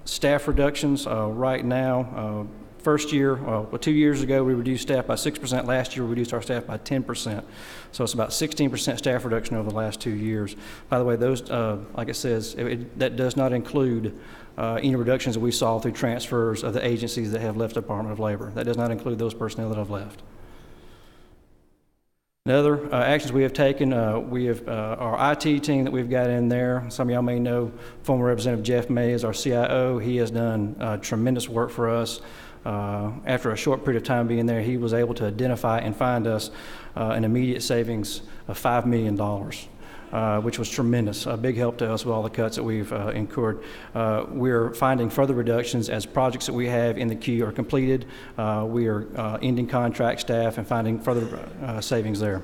J: staff reductions right now, first year, 2 years ago, we reduced staff by 6%. Last year, we reduced our staff by 10%. So it's about 16% staff reduction over the last 2 years. By the way, those, like it says, that does not include any reductions that we saw through transfers of the agencies that have left the Department of Labor. That does not include those personnel that have left. Another actions we have taken, we have our IT team that we've got in there. Some of y'all may know former Representative Jeff May is our CIO. He has done tremendous work for us. After a short period of time being there, he was able to identify and find us an immediate savings of $5 million. Which was tremendous, a big help to us with all the cuts that we've incurred. We're finding further reductions as projects that we have in the queue are completed. We are ending contract staff and finding further savings there.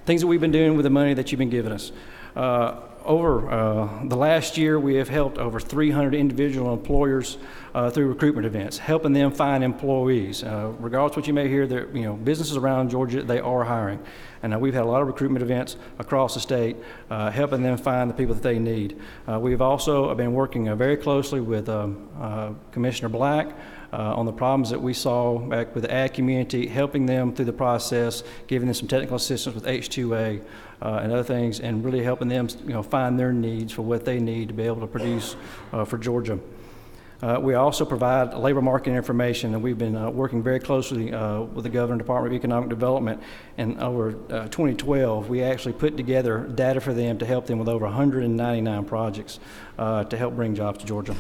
J: Things that we've been doing with the money that you've been giving us. Over the last year, we have helped over 300 individual employers through recruitment events, helping them find employees. Regardless of what you may hear, businesses around Georgia, they are hiring. And we've had a lot of recruitment events across the state, helping them find the people that they need. We've also been working very closely with Commissioner Black on the problems that we saw back with the ag community, helping them through the process, giving them some technical assistance with H2A and other things, and really helping them find their needs for what they need to be able to produce for Georgia. We also provide labor market information, and we've been working very closely with the Governor Department of Economic Development. And over 2012, we actually put together data for them to help them with over 199 projects to help bring jobs to Georgia.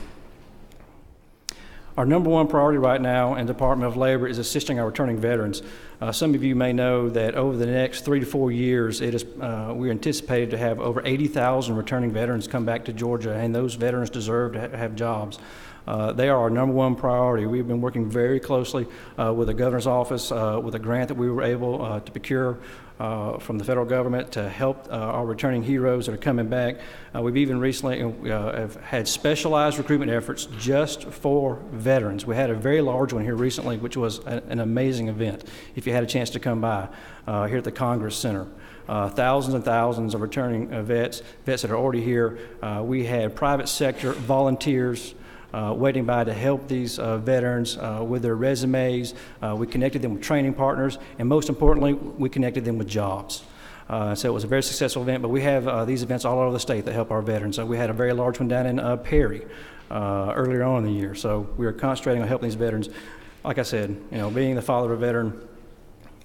J: Our number one priority right now in the Department of Labor is assisting our returning veterans. Some of you may know that over the next 3 to 4 years, we're anticipated to have over 80,000 returning veterans come back to Georgia, and those veterans deserve to have jobs. They are our number one priority. We've been working very closely with the governor's office with a grant that we were able to procure from the federal government to help our returning heroes that are coming back. We've even recently have had specialized recruitment efforts just for veterans. We had a very large one here recently, which was an amazing event. If you had a chance to come by here at the Congress Center. Thousands and thousands of returning vets that are already here. We had private sector volunteers waiting by to help these veterans with their resumes. We connected them with training partners, and most importantly, we connected them with jobs. So it was a very successful event, but we have these events all over the state that help our veterans. So we had a very large one down in Perry earlier on in the year. So we are concentrating on helping these veterans. Like I said, being the father of a veteran,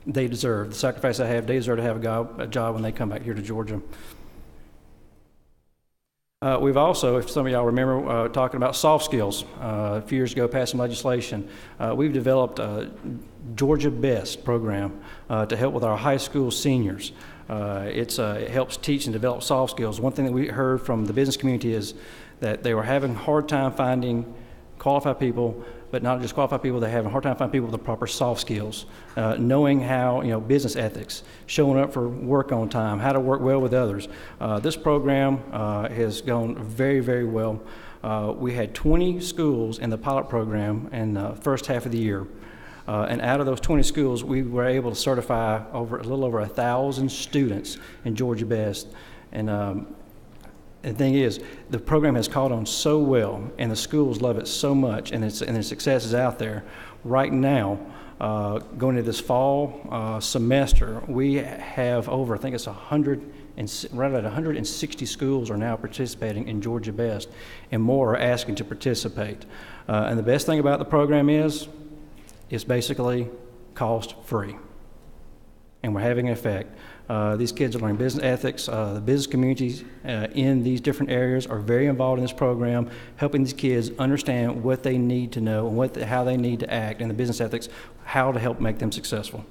J: they deserve the sacrifice they have. They deserve to have a job when they come back here to Georgia. We've also, if some of y'all remember, talking about soft skills a few years ago, passed some legislation. We've developed a Georgia Best program to help with our high school seniors. It helps teach and develop soft skills. One thing that we heard from the business community is that they were having a hard time finding qualified people, but not just qualified people, they're having a hard time finding people with the proper soft skills, knowing how, business ethics, showing up for work on time, how to work well with others. This program has gone very, very well. We had 20 schools in the pilot program in the first half of the year. And out of those 20 schools, we were able to certify a little over 1,000 students in Georgia Best. And the thing is, the program has caught on so well, and the schools love it so much, and its success is out there. Right now, going into this fall semester, we have over, I think it's right at 160 schools are now participating in Georgia Best, and more are asking to participate. And the best thing about the program is, it's basically cost-free, and we're having an effect. These kids are learning business ethics. The business communities in these different areas are very involved in this program, helping these kids understand what they need to know and how they need to act in the business ethics, how to help make them successful.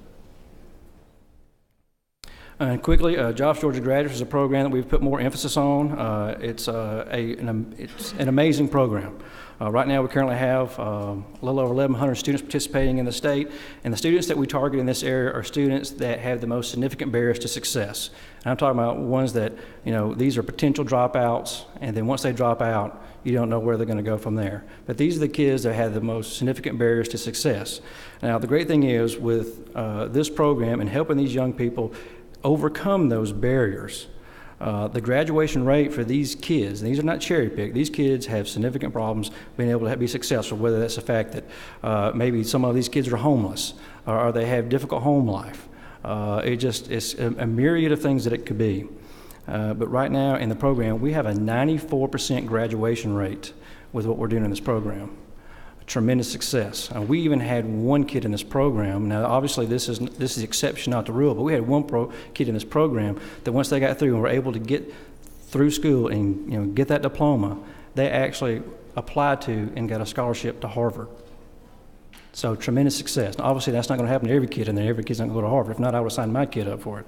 J: And quickly, Jobs Georgia Graduates is a program that we've put more emphasis on. It's an amazing program. Right now, we currently have a little over 1,100 students participating in the state, and the students that we target in this area are students that have the most significant barriers to success. And I'm talking about ones that, these are potential dropouts, and then once they drop out, you don't know where they're going to go from there. But these are the kids that have the most significant barriers to success. Now, the great thing is with this program and helping these young people overcome those barriers, the graduation rate for these kids, and these are not cherry-picked, these kids have significant problems being able to be successful, whether that's the fact that maybe some of these kids are homeless, or they have difficult home life. It's a myriad of things that it could be. But right now in the program, we have a 94% graduation rate with what we're doing in this program. Tremendous success. We even had one kid in this program. Now, obviously, this is the exception, not the rule. But we had one kid in this program that once they got through and were able to get through school and get that diploma, they actually applied to and got a scholarship to Harvard. So tremendous success. Now, obviously, that's not going to happen to every kid in there. Every kid's not going to go to Harvard. If not, I would have signed my kid up for it.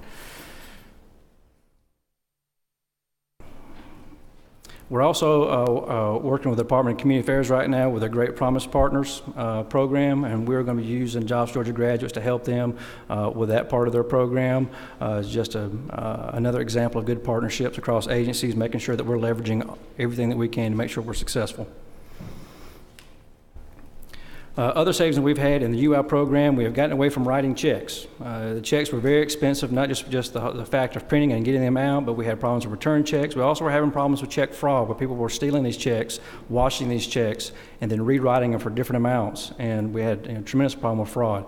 J: We're also working with the Department of Community Affairs right now with a Great Promise Partners program, and we're going to be using Jobs Georgia graduates to help them with that part of their program. It's just another example of good partnerships across agencies, making sure that we're leveraging everything that we can to make sure we're successful. Other savings that we've had in the UI program, we have gotten away from writing checks. The checks were very expensive, not just the fact of printing and getting them out, but we had problems with return checks. We also were having problems with check fraud, where people were stealing these checks, washing these checks, and then rewriting them for different amounts. And we had a tremendous problem with fraud.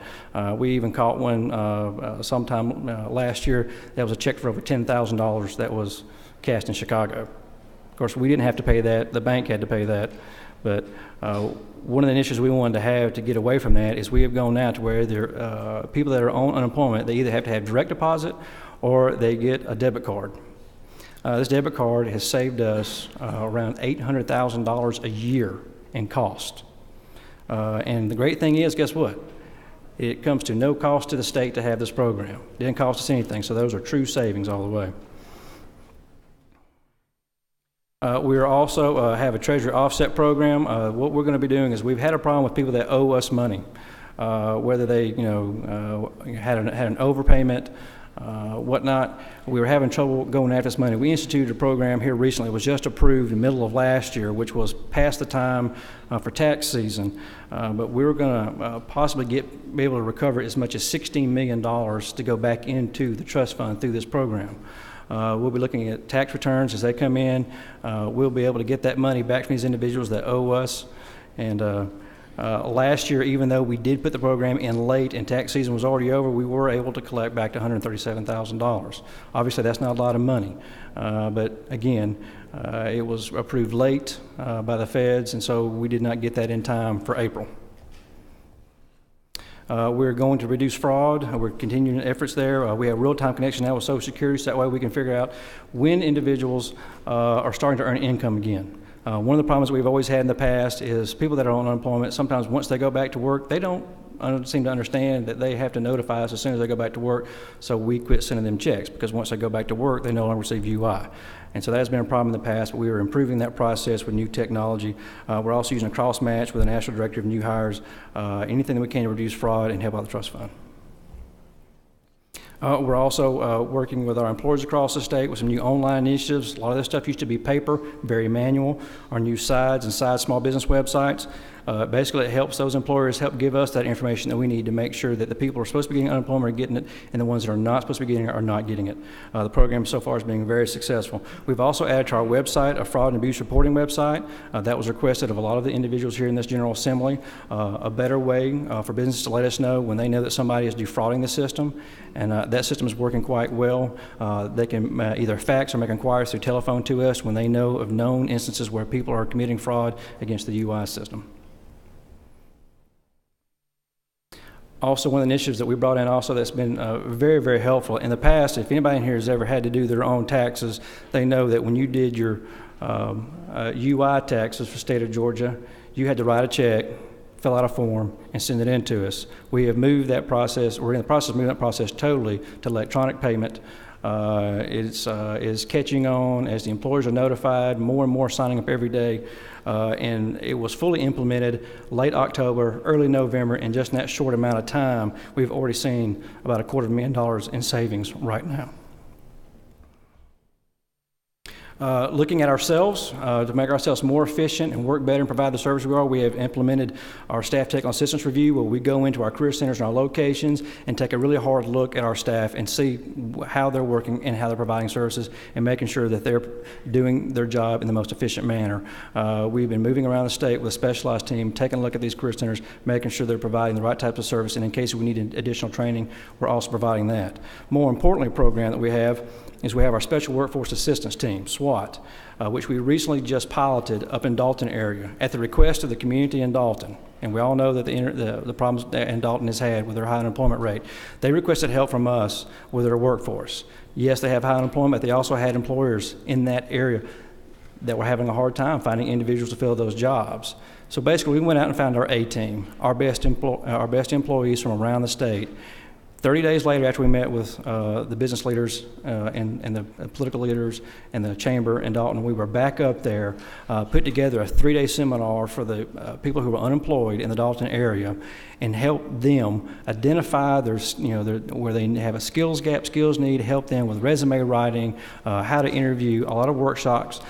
J: We even caught one sometime last year that was a check for over $10,000 that was cashed in Chicago. Of course, we didn't have to pay that. The bank had to pay that. But one of the initiatives we wanted to have to get away from that is we have gone now to where people that are on unemployment, they either have to have direct deposit or they get a debit card. This debit card has saved us around $800,000 a year in cost. And the great thing is, guess what? It comes to no cost to the state to have this program. It didn't cost us anything, so those are true savings all the way. We also have a treasury offset program. What we're going to be doing is we've had a problem with people that owe us money, whether they had an overpayment, whatnot. We were having trouble going after this money. We instituted a program here recently. It was just approved in the middle of last year, which was past the time for tax season. But we were going to possibly be able to recover as much as $16 million to go back into the trust fund through this program. We'll be looking at tax returns as they come in. We'll be able to get that money back from these individuals that owe us. And last year, even though we did put the program in late and tax season was already over, we were able to collect back to $137,000. Obviously, that's not a lot of money. But again, it was approved late by the feds, and so we did not get that in time for April. We're going to reduce fraud. We're continuing efforts there. We have real-time connection now with Social Security, so that way we can figure out when individuals are starting to earn income again. One of the problems we've always had in the past is people that are on unemployment, sometimes once they go back to work, they don't seem to understand that they have to notify us as soon as they go back to work, so we quit sending them checks, because once they go back to work, they no longer receive UI. And so that has been a problem in the past, but we are improving that process with new technology. We're also using a cross-match with the National Director of New Hires, anything that we can to reduce fraud and help out the trust fund. We're also working with our employers across the state with some new online initiatives. A lot of this stuff used to be paper, very manual. Our new SIDES and SIDES small business websites. Basically, it helps those employers help give us that information that we need to make sure that the people who are supposed to be getting unemployment are getting it, and the ones that are not supposed to be getting it are not getting it. The program so far is being very successful. We've also added to our website a fraud and abuse reporting website. That was requested of a lot of the individuals here in this General Assembly. A better way for businesses to let us know when they know that somebody is defrauding the system, and that system is working quite well. They can either fax or make inquiries through telephone to us when they know of known instances where people are committing fraud against the UI system. Also, one of the initiatives that we brought in also that's been very, very helpful. In the past, if anybody in here has ever had to do their own taxes, they know that when you did your UI taxes for the state of Georgia, you had to write a check, fill out a form, and send it in to us. We have moved that process, we're in the process of moving that process totally to electronic payment. Is catching on as the employers are notified, more and more signing up every day, and it was fully implemented late October, early November, and just in that short amount of time, we've already seen about $250,000 in savings right now. Looking at ourselves to make ourselves more efficient and work better and provide the service we are, we have implemented our staff technical assistance review, where we go into our career centers and our locations and take a really hard look at our staff and see how they're working and how they're providing services and making sure that they're doing their job in the most efficient manner. We've been moving around the state with a specialized team, taking a look at these career centers, making sure they're providing the right types of service, and in case we need additional training, we're also providing that. More importantly, a program that we have is we have our Special Workforce Assistance Team, SWAT, which we recently just piloted up in Dalton area at the request of the community in Dalton. And we all know that the problems that Dalton has had with their high unemployment rate. They requested help from us with their workforce. Yes, they have high unemployment, they also had employers in that area that were having a hard time finding individuals to fill those jobs. So basically, we went out and found our A-team, our best employees from around the state. 30 days later, after we met with the business leaders and the political leaders and the chamber in Dalton, we were back up there, put together a 3-day seminar for the people who were unemployed in the Dalton area, and help them identify where they have a skills gap, skills need, help them with resume writing, how to interview, a lot of workshops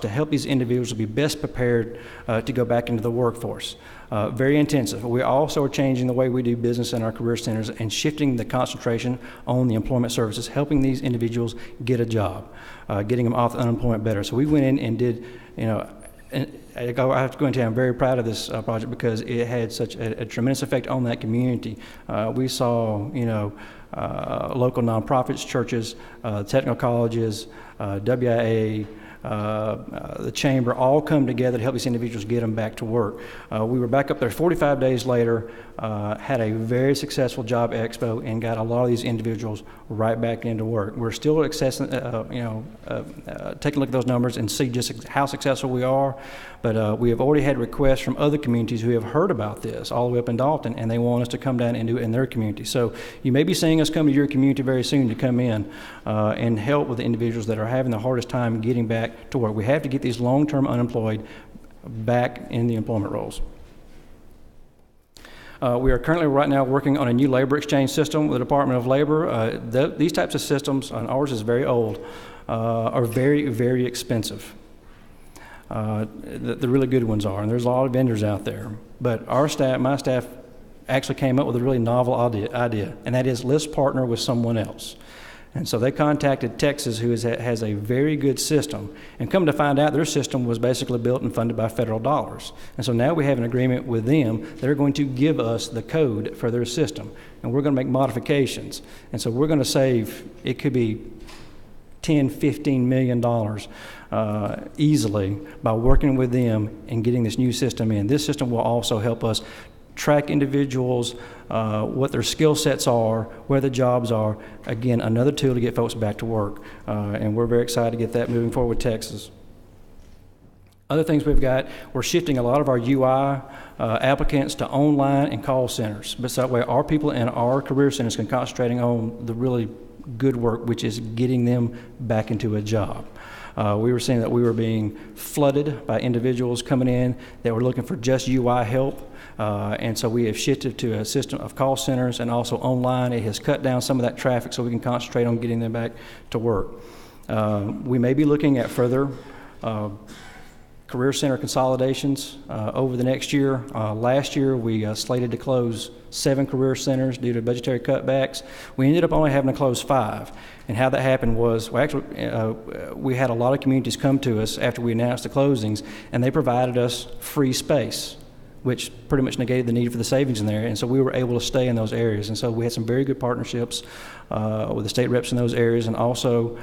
J: to help these individuals be best prepared to go back into the workforce. Very intensive. We also are changing the way we do business in our career centers and shifting the concentration on the employment services, helping these individuals get a job, getting them off the unemployment better. So we went in and did, and I have to go into, I'm very proud of this project because it had such a tremendous effect on that community. We saw, local nonprofits, churches, technical colleges, WIA, the chamber all come together to help these individuals get them back to work. We were back up there 45 days later, had a very successful job expo, and got a lot of these individuals right back into work. We're still taking a look at those numbers and see just how successful we are, but we have already had requests from other communities who have heard about this all the way up in Dalton, and they want us to come down and do it in their community. So you may be seeing us come to your community very soon to come in and help with the individuals that are having the hardest time getting back to work. We have to get these long-term unemployed back in the employment roles. We are currently right now working on a new labor exchange system with the Department of Labor. These types of systems, and ours is very old, are very, very expensive. The really good ones are, and there's a lot of vendors out there. But my staff actually came up with a really novel idea, and that is let's partner with someone else. And so they contacted Texas, who has a very good system, and come to find out their system was basically built and funded by federal dollars. And so now we have an agreement with them. They're going to give us the code for their system, and we're going to make modifications. And so we're going to save, it could be $10, $15 million easily by working with them and getting this new system in. This system will also help us track individuals, what their skill sets are, where the jobs are. Again, another tool to get folks back to work. And we're very excited to get that moving forward with Texas. Other things we've got, we're shifting a lot of our UI applicants to online and call centers. But so that way our people in our career centers can concentrating on the really good work, which is getting them back into a job. We were seeing that we were being flooded by individuals coming in that were looking for just UI help. And so we have shifted to a system of call centers and also online. It has cut down some of that traffic so we can concentrate on getting them back to work. We may be looking at further career center consolidations over the next year. Last year, we slated to close 7 career centers due to budgetary cutbacks. We ended up only having to close 5. And how that happened was, well, actually, we had a lot of communities come to us after we announced the closings, and they provided us free space, which pretty much negated the need for the savings in there. And so we were able to stay in those areas. And so we had some very good partnerships with the state reps in those areas, and also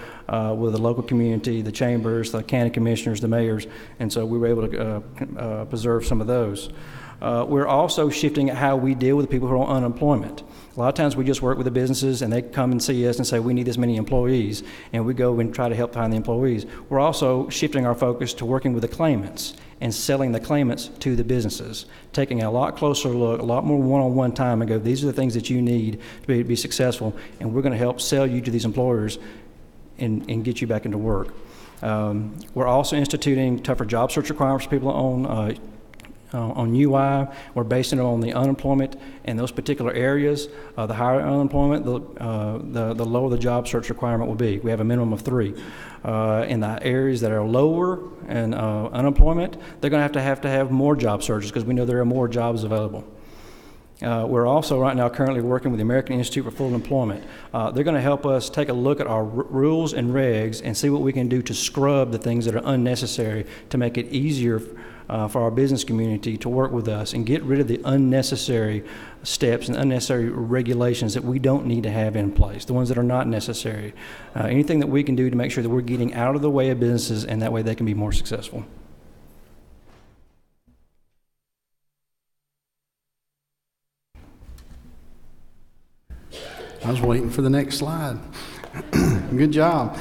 J: with the local community, the chambers, the county commissioners, the mayors. And so we were able to preserve some of those. We're also shifting how we deal with the people who are on unemployment. A lot of times we just work with the businesses and they come and see us and say, we need this many employees, and we go and try to help find the employees. We're also shifting our focus to working with the claimants and selling the claimants to the businesses, taking a lot closer look, a lot more one-on-one time, and go, these are the things that you need to be successful, and we're going to help sell you to these employers and get you back into work. We're also instituting tougher job search requirements for people on UI. We're basing it on the unemployment in those particular areas. The higher unemployment, the lower the job search requirement will be. We have a minimum of 3. In the areas that are lower in unemployment, they're going to have more job searches because we know there are more jobs available. We're also right now currently working with the American Institute for Full Employment. They're going to help us take a look at our rules and regs and see what we can do to scrub the things that are unnecessary to make it easier for our business community to work with us and get rid of the unnecessary steps and unnecessary regulations that we don't need to have in place, the ones that are not necessary. Anything that we can do to make sure that we're getting out of the way of businesses, and that way they can be more successful.
A: I was waiting for the next slide. Good job.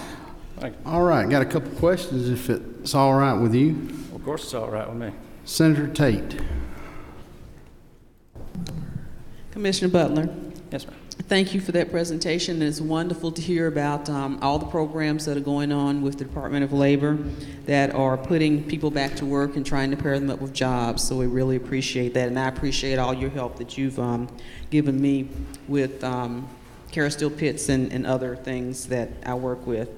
A: All right, got a couple questions if it's all right with you.
J: Of course it's all right with me.
A: Senator Tate.
K: Commissioner Butler.
J: Yes, ma'am.
K: Thank you for that presentation. It's wonderful to hear about all the programs that are going on with the Department of Labor that are putting people back to work and trying to pair them up with jobs. So we really appreciate that, and I appreciate all your help that you've given me with Caristeel Pitts and other things that I work with.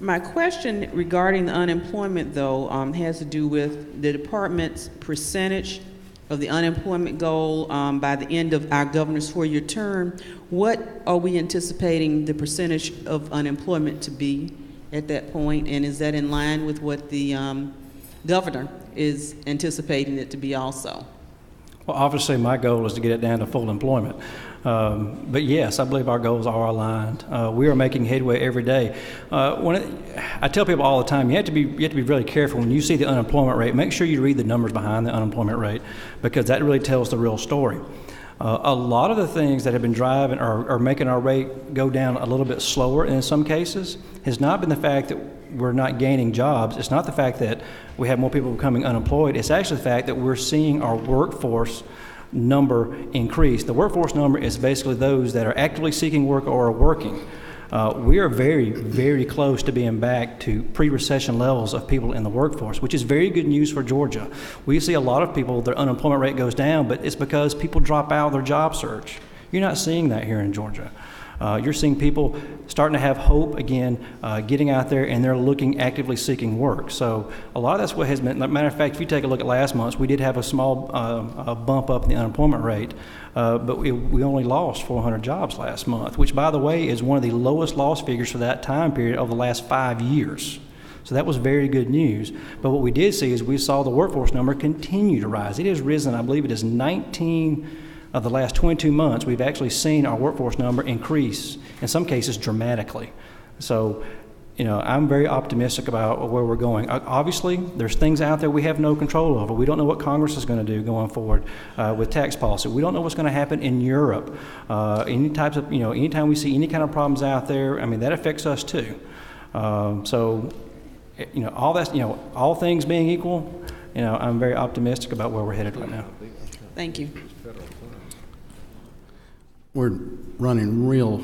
K: My question regarding the unemployment, though, has to do with the department's percentage of the unemployment goal by the end of our governor's 4-year term. What are we anticipating the percentage of unemployment to be at that point, and is that in line with what the governor is anticipating it to be also?
J: Well, obviously my goal is to get it down to full employment. But yes, I believe our goals are aligned. We are making headway every day. I tell people all the time, you have to be really careful when you see the unemployment rate. Make sure you read the numbers behind the unemployment rate, because that really tells the real story. A lot of the things that have been driving or making our rate go down a little bit slower in some cases has not been the fact that we're not gaining jobs. It's not the fact that we have more people becoming unemployed. It's actually the fact that we're seeing our workforce number increase. The workforce number is basically those that are actively seeking work or are working. We are very, very close to being back to pre-recession levels of people in the workforce, which is very good news for Georgia. We see a lot of people, their unemployment rate goes down, but it's because people drop out of their job search. You're not seeing that here in Georgia. You're seeing people starting to have hope again, getting out there, and they're actively seeking work. So a lot of that's what has been. Matter of fact, if you take a look at last month, we did have a small bump up in the unemployment rate, but we only lost 400 jobs last month, which, by the way, is one of the lowest loss figures for that time period over the last 5 years. So that was very good news. But what we did see is we saw the workforce number continue to rise. It has risen, I believe it is 19 of the last 22 months, we've actually seen our workforce number increase, in some cases dramatically. So I'm very optimistic about where we're going. Obviously, there's things out there we have no control over. We don't know what Congress is going to do going forward with tax policy. We don't know what's going to happen in Europe. Anytime we see any kind of problems out there, I mean, that affects us too. All things being equal, I'm very optimistic about where we're headed right now.
K: Thank you.
A: We're running real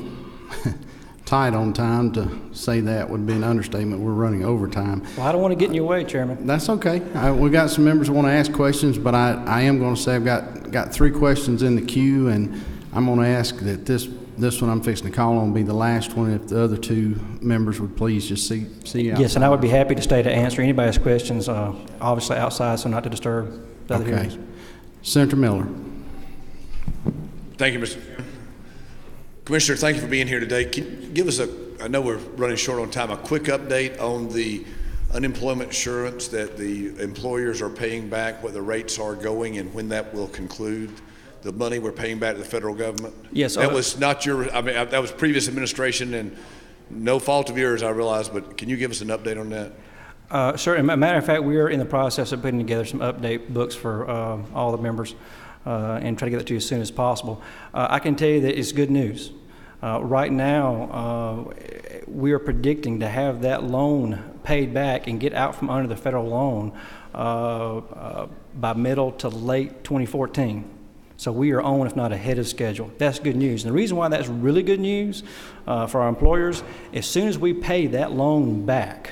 A: tight on time. To say that would be an understatement. We're running overtime.
J: Well, I don't want to get in your way, Chairman.
A: That's okay. We got some members who want to ask questions, but I am going to say I've got 3 questions in the queue, and I'm going to ask that this one I'm fixing to call on be the last one. If the other 2 members would please just see you outside.
J: Yes, and I would be happy to stay to answer anybody's questions, obviously outside, so not to disturb the other hearings.
A: Senator Miller.
L: Thank you, Mr. Chairman. Commissioner, thank you for being here today. Can you give us I know we're running short on time, a quick update on the unemployment insurance that the employers are paying back, what the rates are going, and when that will conclude? The money we're paying back to the federal government?
J: Yes.
L: That was not that was previous administration, and no fault of yours, I realize, but can you give us an update on that?
J: Sure. As a matter of fact, we are in the process of putting together some update books for all the members and try to get that to you as soon as possible. I can tell you that it's good news. Right now, we are predicting to have that loan paid back and get out from under the federal loan by middle to late 2014. So we are on, if not ahead of schedule. That's good news. And the reason why that's really good news for our employers, as soon as we pay that loan back,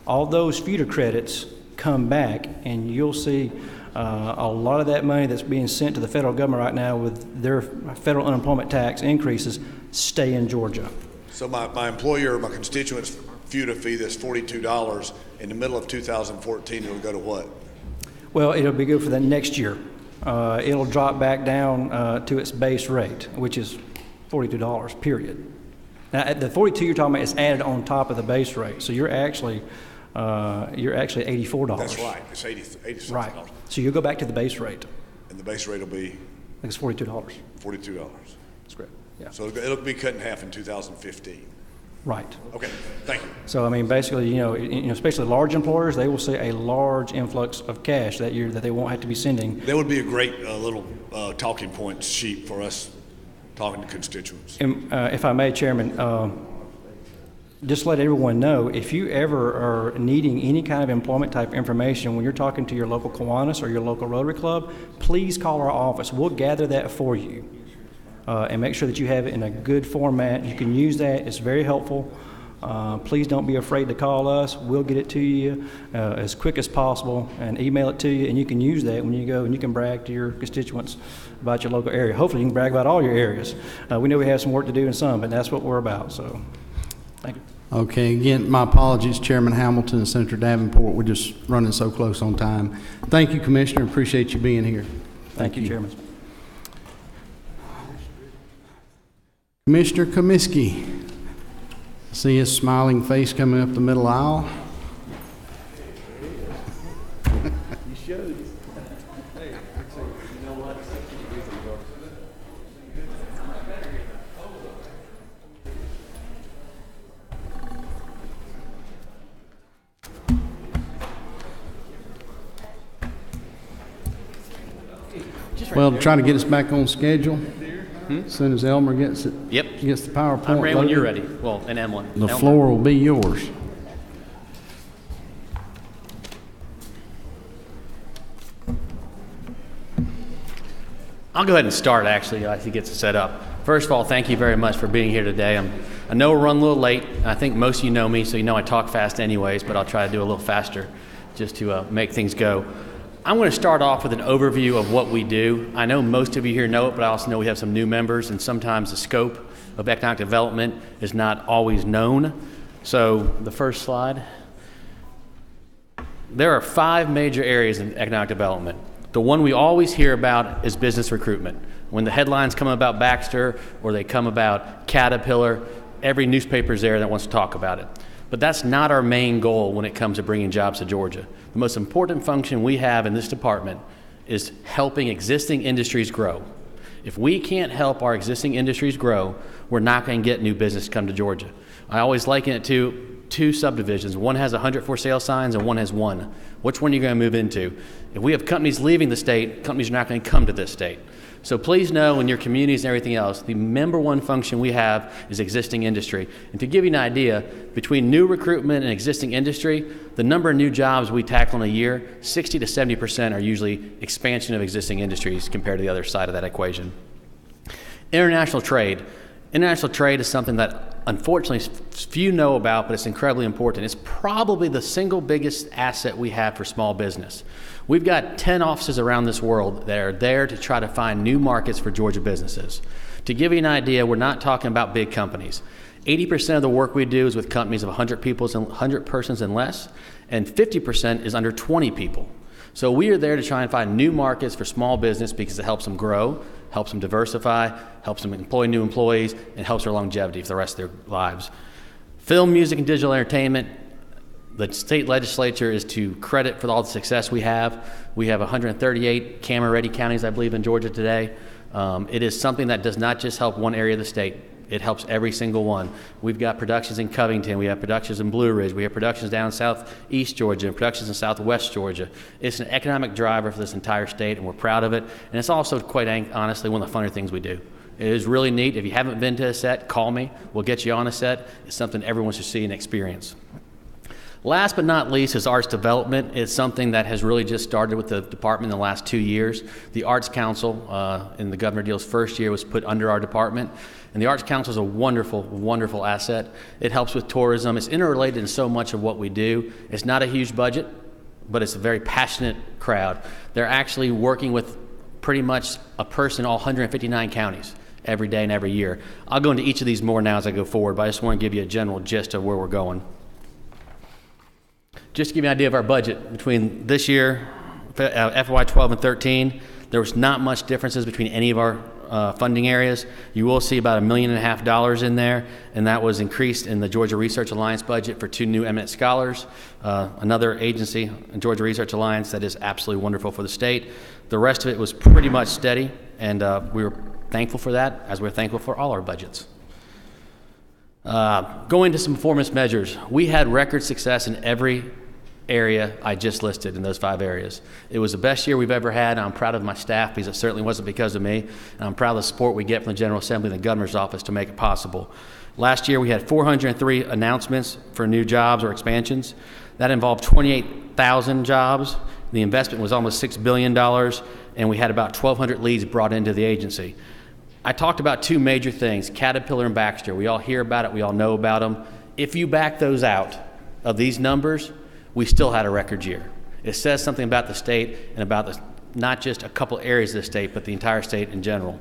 J: all those feeder credits come back, and you'll see a lot of that money that's being sent to the federal government right now with their federal unemployment tax increases stay in Georgia.
L: So my employer, my constituents' FUTA fee that's $42 in the middle of 2014, it'll go to what?
J: Well, it'll be good for the next year. It'll drop back down to its base rate, which is $42, period. Now, the 42 you're talking about is added on top of the base rate, so you're actually $84.
L: That's right. It's $80.
J: Right. So you'll go back to the base rate.
L: And the base rate will be?
J: I think it's $42.
L: $42.
J: That's correct. Yeah.
L: So it'll be cut in half in 2015.
J: Right.
L: Okay. Thank you.
J: So I mean, basically, especially large employers, they will see a large influx of cash that year that they won't have to be sending.
L: That would be a great little talking point sheet for us talking to constituents.
J: And, if I may, Chairman, just let everyone know, if you ever are needing any kind of employment type information when you're talking to your local Kiwanis or your local Rotary Club, please call our office. We'll gather that for you and make sure that you have it in a good format. You can use that. It's very helpful. Please don't be afraid to call us. We'll get it to you as quick as possible and email it to you, and you can use that when you go and you can brag to your constituents about your local area. Hopefully you can brag about all your areas. We know we have some work to do in some, but that's what we're about. So thank you.
A: Okay, again, my apologies, Chairman Hamilton and Senator Davenport. We're just running so close on time. Thank you, Commissioner. Appreciate you being here.
J: Thank you, Chairman.
A: Commissioner Comiskey. See his smiling face coming up the middle aisle.
M: You should.
A: Well, to try to get us back on schedule, as soon as Elmer gets it, gets the PowerPoint
M: I'm ready when you're
A: loaded,
M: ready. Well, and Emlyn.
A: the floor will be yours.
M: I'll go ahead and start, actually, as he gets it set up. First of all, thank you very much for being here today. I know we're running a little late. I think most of you know me, so you know I talk fast anyways, but I'll try to do a little faster just to make things go. I'm going to start off with an overview of what we do. I know most of you here know it, but I also know we have some new members, and sometimes the scope of economic development is not always known. So the first slide. There are 5 major areas in economic development. The one we always hear about is business recruitment. When the headlines come about Baxter or they come about Caterpillar, every newspaper is there that wants to talk about it. But that's not our main goal when it comes to bringing jobs to Georgia. The most important function we have in this department is helping existing industries grow. If we can't help our existing industries grow, we're not going to get new business come to Georgia. I always liken it to 2 subdivisions. One has 100 for sale signs and one has 1. Which one are you going to move into? If we have companies leaving the state, companies are not going to come to this state. So please know in your communities and everything else, the number one function we have is existing industry. And to give you an idea, between new recruitment and existing industry, the number of new jobs we tackle in a year, 60 to 70% are usually expansion of existing industries compared to the other side of that equation. International trade. International trade is something that unfortunately few know about, but it's incredibly important. It's probably the single biggest asset we have for small business. We've got 10 offices around this world that are there to try to find new markets for Georgia businesses. To give you an idea, we're not talking about big companies. 80% of the work we do is with companies of 100 persons and less, and 50% is under 20 people. So we are there to try and find new markets for small business because it helps them grow, helps them diversify, helps them employ new employees, and helps their longevity for the rest of their lives. Film, music, and digital entertainment. The state legislature is to credit for all the success we have. We have 138 camera-ready counties, I believe, in Georgia today. It is something that does not just help one area of the state. It helps every single one. We've got productions in Covington. We have productions in Blue Ridge. We have productions down southeast Georgia and productions in southwest Georgia. It's an economic driver for this entire state, and we're proud of it. And it's also, quite honestly, one of the funner things we do. It is really neat. If you haven't been to a set, call me. We'll get you on a set. It's something everyone should see and experience. Last but not least is arts development. It's something that has really just started with the department in the last 2 years. The Arts Council in the Governor Deal's first year was put under our department. And the Arts Council is a wonderful, wonderful asset. It helps with tourism. It's interrelated in so much of what we do. It's not a huge budget, but it's a very passionate crowd. They're actually working with pretty much a person in all 159 counties every day and every year. I'll go into each of these more now as I go forward, but I just want to give you a general gist of where we're going. Just to give you an idea of our budget, between this year, FY 12 and 13, there was not much differences between any of our funding areas. You will see about $1.5 million in there, and that was increased in the Georgia Research Alliance budget for 2 new eminent scholars, another agency, Georgia Research Alliance, that is absolutely wonderful for the state. The rest of it was pretty much steady, and we were thankful for that, as we're thankful for all our budgets. Going to some performance measures, we had record success in every area I just listed in those 5 areas. It was the best year we've ever had. I'm proud of my staff because it certainly wasn't because of me. And I'm proud of the support we get from the General Assembly and the Governor's office to make it possible. Last year we had 403 announcements for new jobs or expansions. That involved 28,000 jobs. The investment was almost $6 billion, and we had about 1,200 leads brought into the agency. I talked about 2 major things, Caterpillar and Baxter. We all hear about it, we all know about them. If you back those out of these numbers, we still had a record year. It says something about the state and about not just a couple areas of the state, but the entire state in general.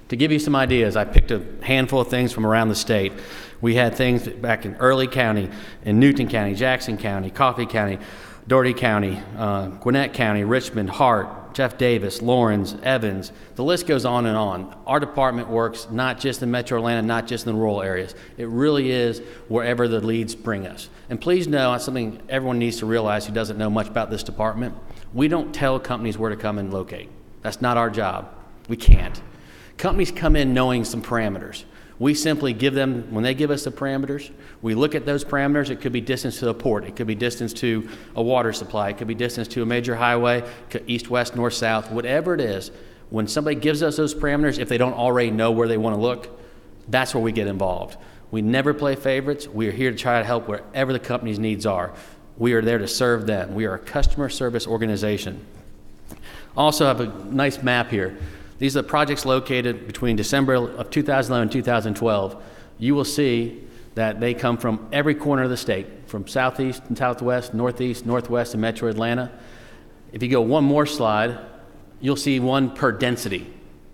M: To give you some ideas, I picked a handful of things from around the state. We had things back in Early County, in Newton County, Jackson County, Coffee County, Doherty County, Gwinnett County, Richmond, Hart, Jeff Davis, Lawrence, Evans. The list goes on and on. Our department works not just in Metro Atlanta, not just in the rural areas. It really is wherever the leads bring us. And please know, it's something everyone needs to realize who doesn't know much about this department. We don't tell companies where to come and locate. That's not our job. We can't. Companies come in knowing some parameters. We simply give them, when they give us the parameters, we look at those parameters. It could be distance to a port. It could be distance to a water supply. It could be distance to a major highway, east, west, north, south, whatever it is. When somebody gives us those parameters, if they don't already know where they want to look, that's where we get involved. We never play favorites. We are here to try to help wherever the company's needs are. We are there to serve them. We are a customer service organization. Also have a nice map here. These are the projects located between December of 2011 and 2012. You will see that they come from every corner of the state, from southeast and southwest, northeast, northwest, and metro Atlanta. If you go one more slide, you'll see one per density.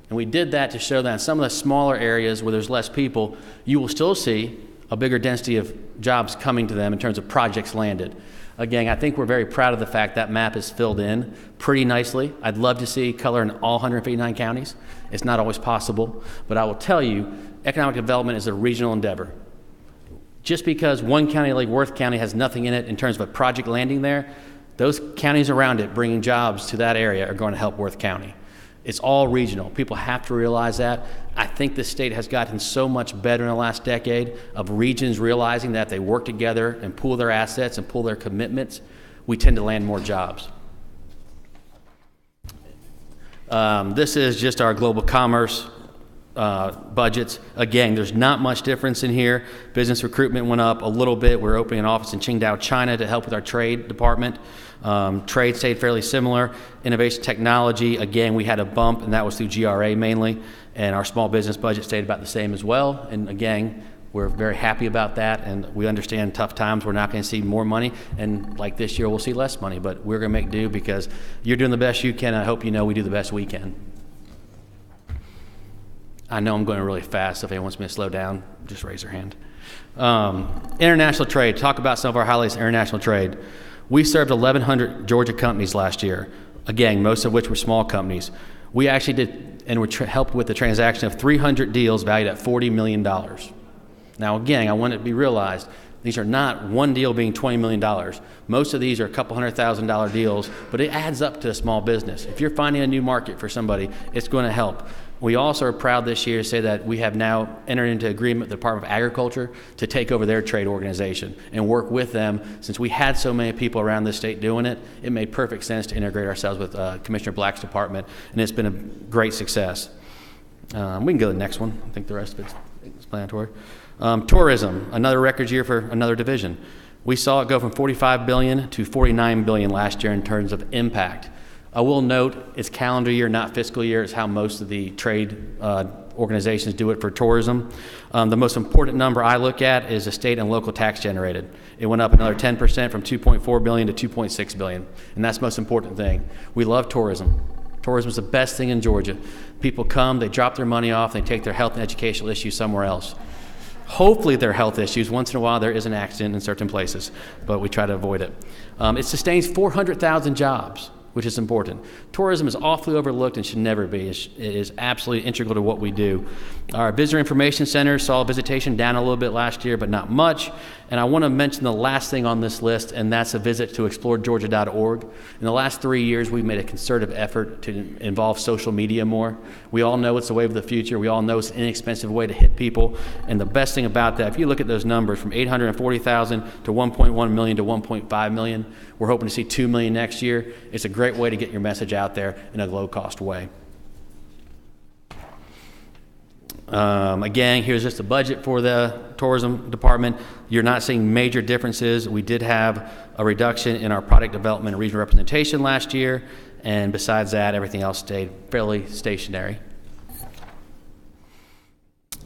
M: And we did that to show that in some of the smaller areas where there's less people, you will still see a bigger density of jobs coming to them in terms of projects landed. Again, I think we're very proud of the fact that map is filled in pretty nicely. I'd love to see color in all 159 counties. It's not always possible, but I will tell you, economic development is a regional endeavor. Just because one county like Worth County has nothing in it in terms of a project landing there, those counties around it bringing jobs to that area are going to help Worth County. It's all regional. People have to realize that. I think the state has gotten so much better in the last decade of regions realizing that if they work together and pool their assets and pool their commitments, we tend to land more jobs. This is just our global commerce budgets. Again, there's not much difference in here. Business recruitment went up a little bit. We're opening an office in Qingdao, China to help with our trade department. Trade stayed fairly similar. Innovation technology, again, we had a bump, and that was through GRA mainly. And our small business budget stayed about the same as well. And again, we're very happy about that, and we understand tough times. We're not going to see more money, and like this year, we'll see less money. But we're going to make do because you're doing the best you can. I hope you know we do the best we can. I know I'm going really fast. If anyone wants me to slow down, just raise your hand. International trade. Talk about some of our highlights in international trade. We served 1,100 Georgia companies last year. Again, most of which were small companies. We actually did, and we helped with the transaction of 300 deals valued at $40 million. Now, again, I want it to be realized, these are not one deal being $20 million. Most of these are a couple $100,000 deals, but it adds up to a small business. If you're finding a new market for somebody, it's going to help. We also are proud this year to say that we have now entered into agreement with the Department of Agriculture to take over their trade organization and work with them. Since we had so many people around the state doing it, it made perfect sense to integrate ourselves with Commissioner Black's department, and it's been a great success. We can go to the next one. I think the rest of it's explanatory. Tourism, another record year for another division. We saw it go from $45 billion to $49 billion last year in terms of impact. I will note it's calendar year, not fiscal year. It's how most of the trade organizations do it for tourism. The most important number I look at is the state and local tax generated. It went up another 10% from $2.4 billion to $2.6 billion, and that's the most important thing. We love tourism. Tourism is the best thing in Georgia. People come, they drop their money off, they take their health and educational issues somewhere else. Hopefully their health issues. Once in a while there is an accident in certain places, but we try to avoid it. It sustains 400,000 jobs, which is important. Tourism is awfully overlooked and should never be. It is absolutely integral to what we do. Our visitor information center saw visitation down a little bit last year, but not much. And I want to mention the last thing on this list, and that's a visit to exploregeorgia.org. In the last 3 years, we've made a concerted effort to involve social media more. We all know it's the wave of the future. We all know it's an inexpensive way to hit people. And the best thing about that, if you look at those numbers from 840,000 to 1.1 million to 1.5 million, we're hoping to see 2 million next year. It's a great way to get your message out there in a low-cost way. Again, here's just a budget for the tourism department. You're not seeing major differences. We did have a reduction in our product development and regional representation last year, and besides that, everything else stayed fairly stationary.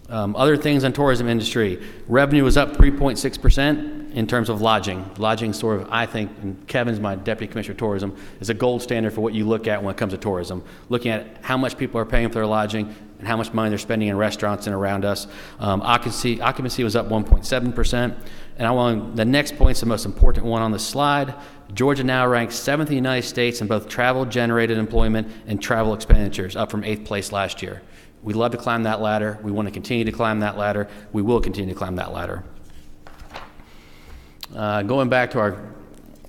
M: Other things on tourism industry. Revenue was up 3.6% in terms of lodging. Lodging sort of, I think, and Kevin's my Deputy Commissioner of Tourism, is a gold standard for what you look at when it comes to tourism. Looking at how much people are paying for their lodging and how much money they're spending in restaurants and around us. Occupancy was up 1.7%. And the next point is the most important one on the slide. Georgia now ranks 7th in the United States in both travel-generated employment and travel expenditures, up from 8th place last year. We love to climb that ladder. We want to continue to climb that ladder. We will continue to climb that ladder. Going back to our,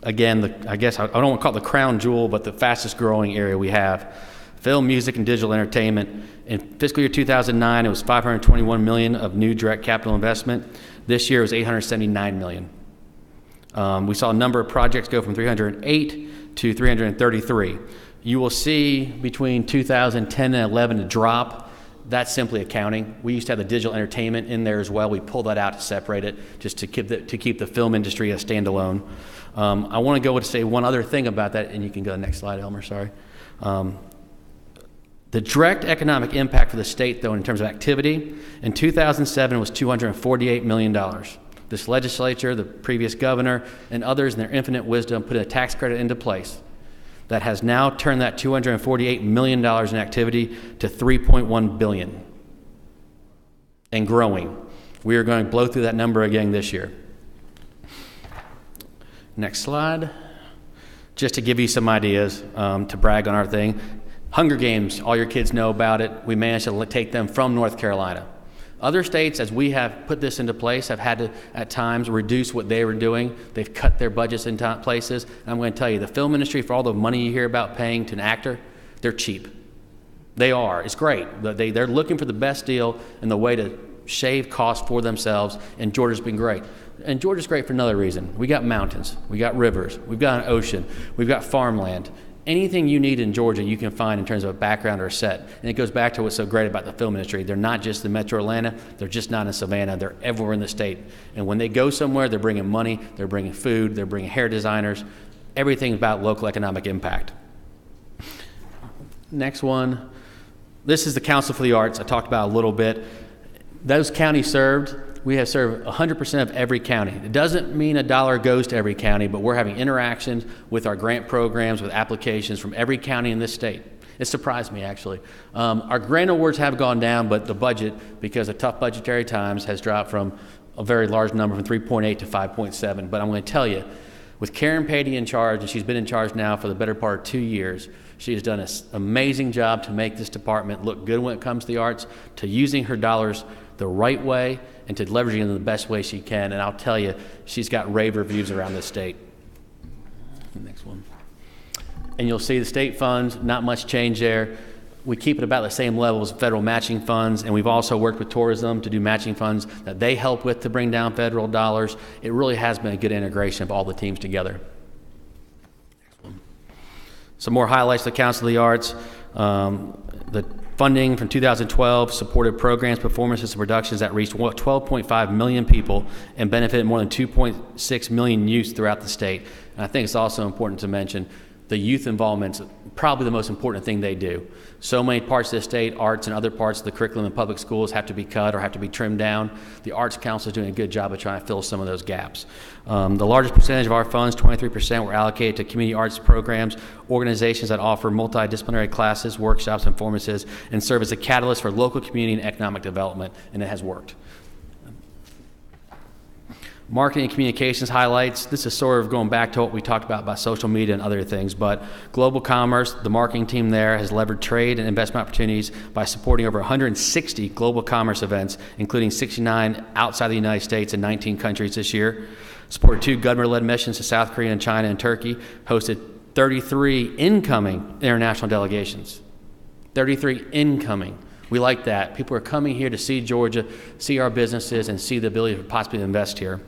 M: again, I guess I don't want to call it the crown jewel, but the fastest growing area we have. Film, music, and digital entertainment. In fiscal year 2009, it was $521 million of new direct capital investment. This year it was $879 million. We saw a number of projects go from 308 to 333. You will see between 2010 and 11 a drop. That's simply accounting. We used to have the digital entertainment in there as well. We pulled that out to separate it, just to keep the film industry a standalone. I want to go to say one other thing about that, and you can go to the next slide, Elmer, sorry. The direct economic impact for the state, though, in terms of activity, in 2007 was $248 million. This legislature, the previous governor, and others in their infinite wisdom put a tax credit into place that has now turned that $248 million in activity to $3.1 billion and growing. We are going to blow through that number again this year. Next slide. Just to give you some ideas, to brag on our thing. Hunger Games, all your kids know about it. We managed to take them from North Carolina. Other states, as we have put this into place, have had to, at times, reduce what they were doing. They've cut their budgets in places. And I'm going to tell you, the film industry, for all the money you hear about paying to an actor, they're cheap. They are. It's great. They're looking for the best deal and the way to shave costs for themselves, and Georgia's been great. And Georgia's great for another reason. We got mountains, we got rivers, we've got an ocean, we've got farmland. Anything you need in Georgia you can find in terms of a background or a set. And it goes back to what's so great about the film industry. They're not just in Metro Atlanta, they're just not in Savannah, they're everywhere in the state. And when they go somewhere, they're bringing money, they're bringing food, they're bringing hair designers, everything about local economic impact. Next one. This is the Council for the Arts. I talked about a little bit. Those counties served, we have served 100% of every county. It doesn't mean a dollar goes to every county, but we're having interactions with our grant programs, with applications from every county in this state. It surprised me, actually. Our grant awards have gone down, but the budget, because of tough budgetary times, has dropped from a very large number, from 3.8 to 5.7. But I'm going to tell you, with Karen Patey in charge, and she's been in charge now for the better part of 2 years, she has done an amazing job to make this department look good when it comes to the arts, to using her dollars the right way, and to leveraging them the best way she can. And I'll tell you, she's got rave reviews around the state. Next one. And you'll see the state funds, not much change there. We keep it about the same level as federal matching funds, and we've also worked with tourism to do matching funds that they help with to bring down federal dollars. It really has been a good integration of all the teams together. Some more highlights of the Council of the Arts. The funding from 2012 supported programs, performances, and productions that reached 12.5 million people and benefited more than 2.6 million youths throughout the state. And I think it's also important to mention the youth involvement is probably the most important thing they do. So many parts of the state, arts and other parts of the curriculum in public schools have to be cut or have to be trimmed down. The Arts Council is doing a good job of trying to fill some of those gaps. The largest percentage of our funds, 23%, were allocated to community arts programs, organizations that offer multidisciplinary classes, workshops, and performances, and serve as a catalyst for local community and economic development, and it has worked. Marketing and communications highlights. This is sort of going back to what we talked about social media and other things, but global commerce, the marketing team there has leveraged trade and investment opportunities by supporting over 160 global commerce events, including 69 outside the United States and 19 countries this year. Supported 2 government-led missions to South Korea and China and Turkey. Hosted 33 incoming international delegations. 33 incoming. We like that. People are coming here to see Georgia, see our businesses, and see the ability to possibly invest here.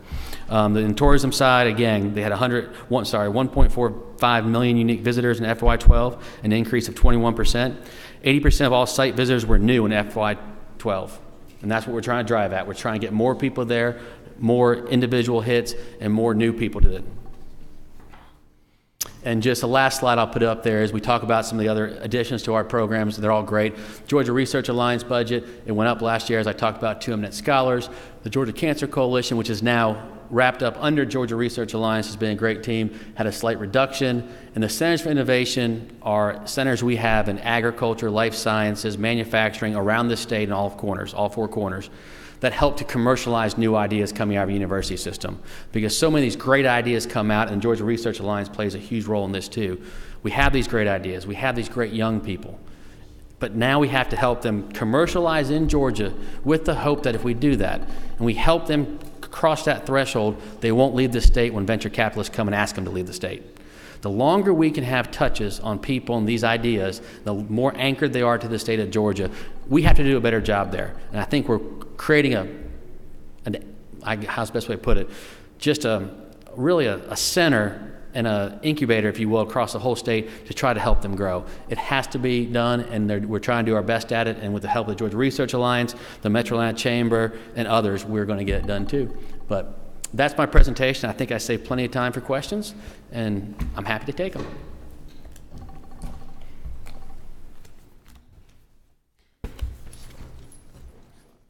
M: In tourism side, again, they had 1.45 million unique visitors in FY12, an increase of 21%. 80% of all site visitors were new in FY12, and that's what we're trying to drive at. We're trying to get more people there, more individual hits, and more new people to it. And just the last slide I'll put up there is we talk about some of the other additions to our programs. They're all great. Georgia Research Alliance budget, it went up last year as I talked about 2 eminent scholars. The Georgia Cancer Coalition, which is now wrapped up under Georgia Research Alliance, has been a great team, had a slight reduction. And the Centers for Innovation are centers we have in agriculture, life sciences, manufacturing around the state in all corners, all 4 corners, that help to commercialize new ideas coming out of the university system. Because so many of these great ideas come out, and Georgia Research Alliance plays a huge role in this too. We have these great ideas, we have these great young people, but now we have to help them commercialize in Georgia with the hope that if we do that, and we help them cross that threshold, they won't leave the state when venture capitalists come and ask them to leave the state. The longer we can have touches on people and these ideas, the more anchored they are to the state of Georgia. We have to do a better job there. And I think we're creating how's the best way to put it, just really a center and an incubator, if you will, across the whole state to try to help them grow. It has to be done, and we're trying to do our best at it. And with the help of the Georgia Research Alliance, the Metro Atlanta Chamber, and others, we're going to get it done too. But that's my presentation. I think I saved plenty of time for questions, and I'm happy to take them.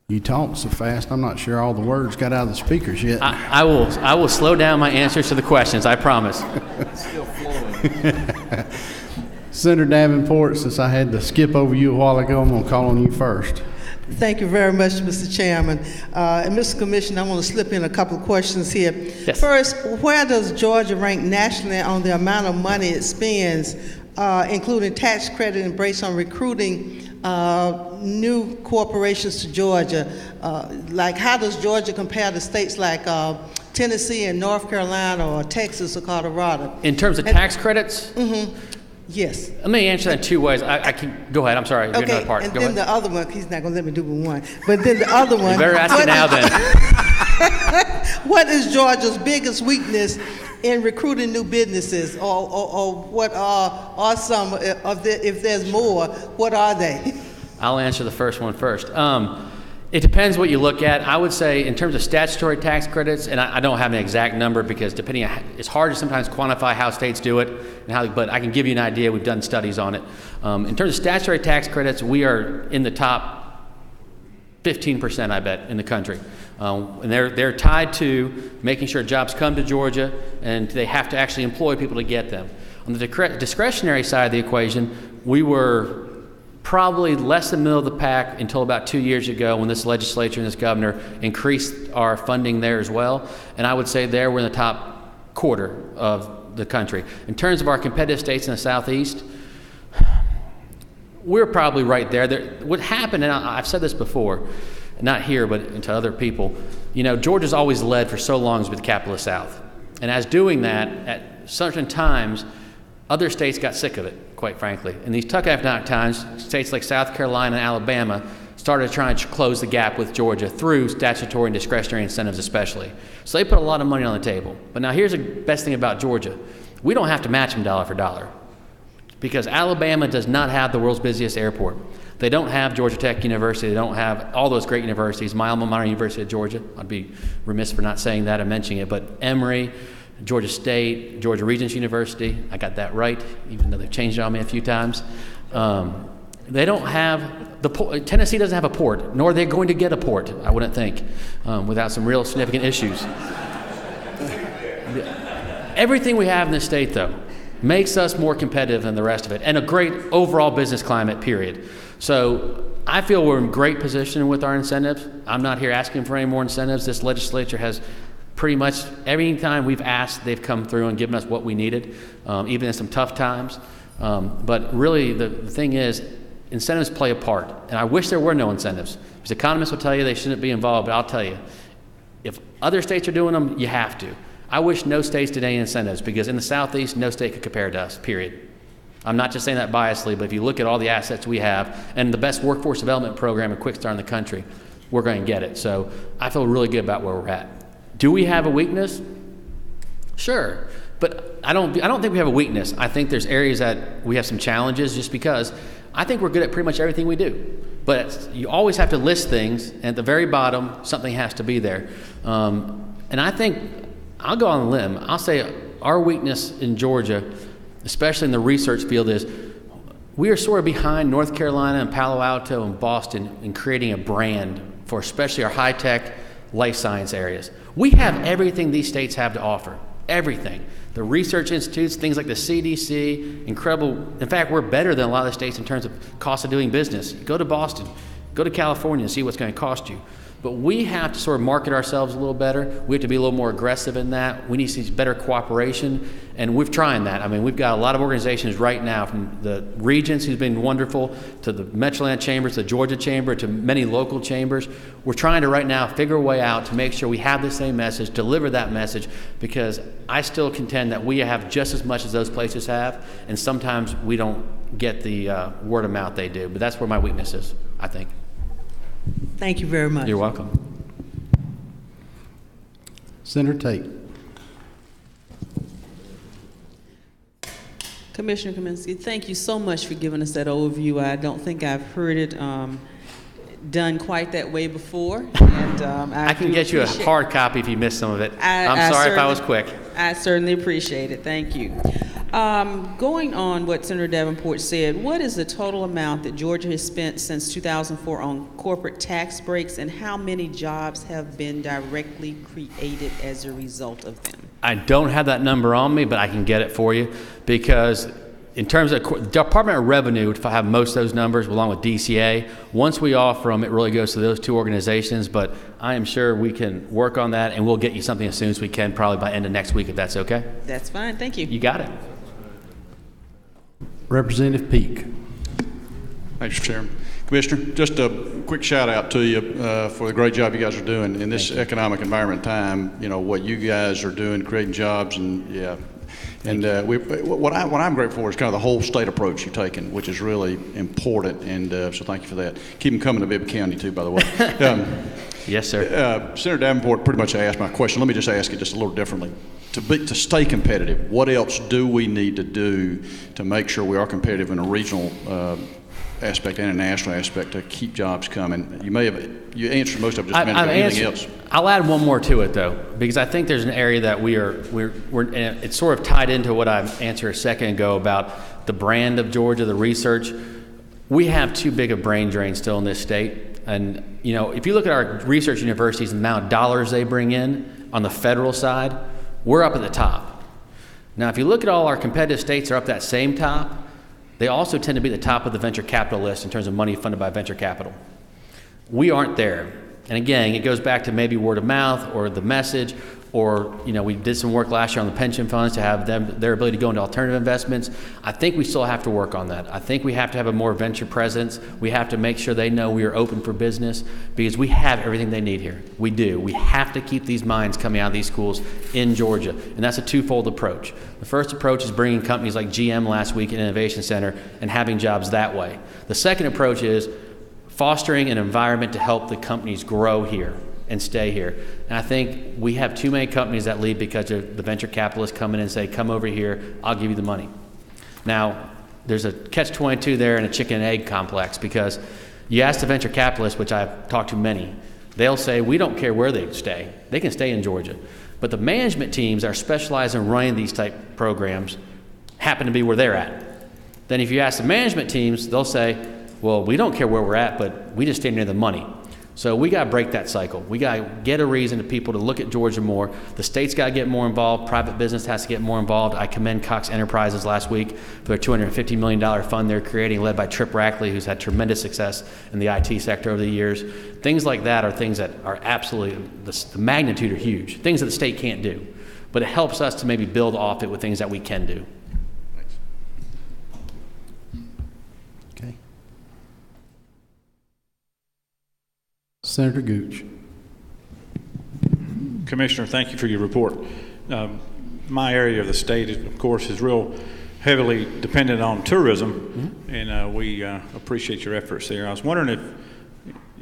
A: You talk so fast, I'm not sure all the words got out of the speakers yet.
M: I will slow down my answers to the questions, I promise.
L: Still flowing.
A: Senator Davenport, since I had to skip over you a while ago, I'm going to call on you first.
H: Thank you very much, Mr. Chairman. And Mr. Commissioner, I want to slip in a couple of questions here.
M: Yes.
H: First, where does Georgia rank nationally on the amount of money it spends, including tax credit and based on recruiting new corporations to Georgia? Like, how does Georgia compare to states like Tennessee and North Carolina or Texas or Colorado?
M: In terms of tax credits?
H: Mm-hmm. Yes.
M: Let me answer that in two ways. I can go ahead. I'm sorry. You're
H: Okay,
M: another part.
H: and
M: Go
H: then
M: ahead.
H: the other one, he's not gonna let me do but one. But then the other one.
M: You better ask it now then.
H: What is Georgia's biggest weakness in recruiting new businesses, or what are some of the, if there's more, what are they?
M: I'll answer the first one first. It depends what you look at. I would say in terms of statutory tax credits, and I don't have an exact number because depending on, it's hard to sometimes quantify how states do it, and how, but I can give you an idea. We've done studies on it. In terms of statutory tax credits, we are in the top 15%, I bet, in the country. And they're tied to making sure jobs come to Georgia, and they have to actually employ people to get them. On the discretionary side of the equation, we were probably less than middle of the pack until about 2 years ago when this legislature and this governor increased our funding there as well. And I would say there we're in the top quarter of the country. In terms of our competitive states in the Southeast, we're probably right there. What happened, and I've said this before, not here but to other people, you know, Georgia's always led for so long with the capital of the South. And as doing that, at certain times, other states got sick of it, quite frankly. In these tough economic times, states like South Carolina and Alabama started trying to close the gap with Georgia through statutory and discretionary incentives especially. So they put a lot of money on the table. But now here's the best thing about Georgia. We don't have to match them dollar for dollar because Alabama does not have the world's busiest airport. They don't have Georgia Tech University. They don't have all those great universities. My alma mater, University of Georgia. I'd be remiss for not saying that and mentioning it. But Emory, Georgia State, Georgia Regents University, I got that right, even though they've changed it on me a few times. They don't have, Tennessee doesn't have a port, nor are they going to get a port, I wouldn't think, without some real significant issues. Everything we have in this state, though, makes us more competitive than the rest of it, and a great overall business climate, period. So I feel we're in great position with our incentives. I'm not here asking for any more incentives. This legislature has pretty much every time we've asked, they've come through and given us what we needed, even in some tough times. But really, the thing is, incentives play a part. And I wish there were no incentives. Because economists will tell you they shouldn't be involved, but I'll tell you, if other states are doing them, you have to. I wish no states did any incentives, because in the Southeast, no state could compare to us, period. I'm not just saying that biasly, but if you look at all the assets we have and the best workforce development program and Quick Start in the country, we're going to get it. So I feel really good about where we're at. Do we have a weakness? Sure, but I don't think we have a weakness. I think there's areas that we have some challenges just because I think we're good at pretty much everything we do. But you always have to list things, and at the very bottom, something has to be there. And I think, I'll go on a limb. I'll say our weakness in Georgia, especially in the research field, is we are sort of behind North Carolina and Palo Alto and Boston in creating a brand for especially our high-tech life science areas. We have everything these states have to offer, everything. The research institutes, things like the CDC, incredible. In fact, we're better than a lot of the states in terms of cost of doing business. Go to Boston, go to California and see what's going to cost you. But we have to sort of market ourselves a little better. We have to be a little more aggressive in that. We need to see better cooperation, and we've trying that. I mean, we've got a lot of organizations right now, from the Regents, who's been wonderful, to the Metroland Chambers, the Georgia Chamber, to many local chambers. We're trying to right now figure a way out to make sure we have the same message, deliver that message, because I still contend that we have just as much as those places have, and sometimes we don't get the word of mouth they do. But that's where my weakness is, I think.
H: Thank you very much.
M: You're welcome.
A: Senator Tate.
K: Commissioner Kaminsky, thank you so much for giving us that overview. I don't think I've heard it done quite that way before. And
M: I can get you a hard copy if you missed some of it. I'm sorry if I was quick.
K: I certainly appreciate it. Thank you. Going on what Senator Davenport said, what is the total amount that Georgia has spent since 2004 on corporate tax breaks, and how many jobs have been directly created as a result of them?
M: I don't have that number on me, but I can get it for you, because in terms of Department of Revenue, if I have most of those numbers along with DCA, once we offer them, it really goes to those two organizations. But I am sure we can work on that, and we'll get you something as soon as we can, probably by end of next week, if that's okay.
K: That's fine. Thank you.
M: You got it.
A: Representative Peake.
N: Thanks, Mr. Chairman. Commissioner, just a quick shout out to you for the great job you guys are doing in this economic environment time. You know, what you guys are doing, creating jobs, and yeah, And what I'm grateful for is kind of the whole state approach you've taken, which is really important. And so thank you for that. Keep them coming to Bibb County too, by the way.
M: Yes, sir.
N: Senator Davenport pretty much asked my question. Let me just ask it just a little differently. To stay competitive, what else do we need to do to make sure we are competitive in a regional aspect and a national aspect to keep jobs coming? You answered most of it just a minute ago. Anything else?
M: I'll add one more to it though, because I think there's an area that we're and it's sort of tied into what I answered a second ago about the brand of Georgia, the research. We have too big a brain drain still in this state. And if you look at our research universities and the amount of dollars they bring in on the federal side, we're up at the top. Now, if you look at all our competitive states that are up that same top, they also tend to be at the top of the venture capital list in terms of money funded by venture capital. We aren't there. And again, it goes back to maybe word of mouth or the message, or we did some work last year on the pension funds to have their ability to go into alternative investments. I think we still have to work on that. I think we have to have a more venture presence. We have to make sure they know we are open for business, because we have everything they need here. We do. We have to keep these minds coming out of these schools in Georgia, and that's a twofold approach. The first approach is bringing companies like GM last week in Innovation Center and having jobs that way. The second approach is fostering an environment to help the companies grow here and stay here. And I think we have too many companies that leave because of the venture capitalists come in and say, come over here, I'll give you the money. Now, there's a catch-22 there and a chicken and egg complex, because you ask the venture capitalists, which I've talked to many, they'll say, we don't care where they stay. They can stay in Georgia. But the management teams that are specialized in running these type programs happen to be where they're at. Then if you ask the management teams, they'll say, well, we don't care where we're at, but we just stay near the money. So we got to break that cycle. We got to get a reason to people to look at Georgia more. The state's got to get more involved. Private business has to get more involved. I commend Cox Enterprises last week for their $250 million fund they're creating, led by Trip Rackley, who's had tremendous success in the IT sector over the years. Things like that are things that are absolutely, the magnitude are huge, things that the state can't do. But it helps us to maybe build off it with things that we can do.
A: Senator Gooch.
O: Commissioner, thank you for your report. My area of the state, of course, is real heavily dependent on tourism, and we appreciate your efforts there. I was wondering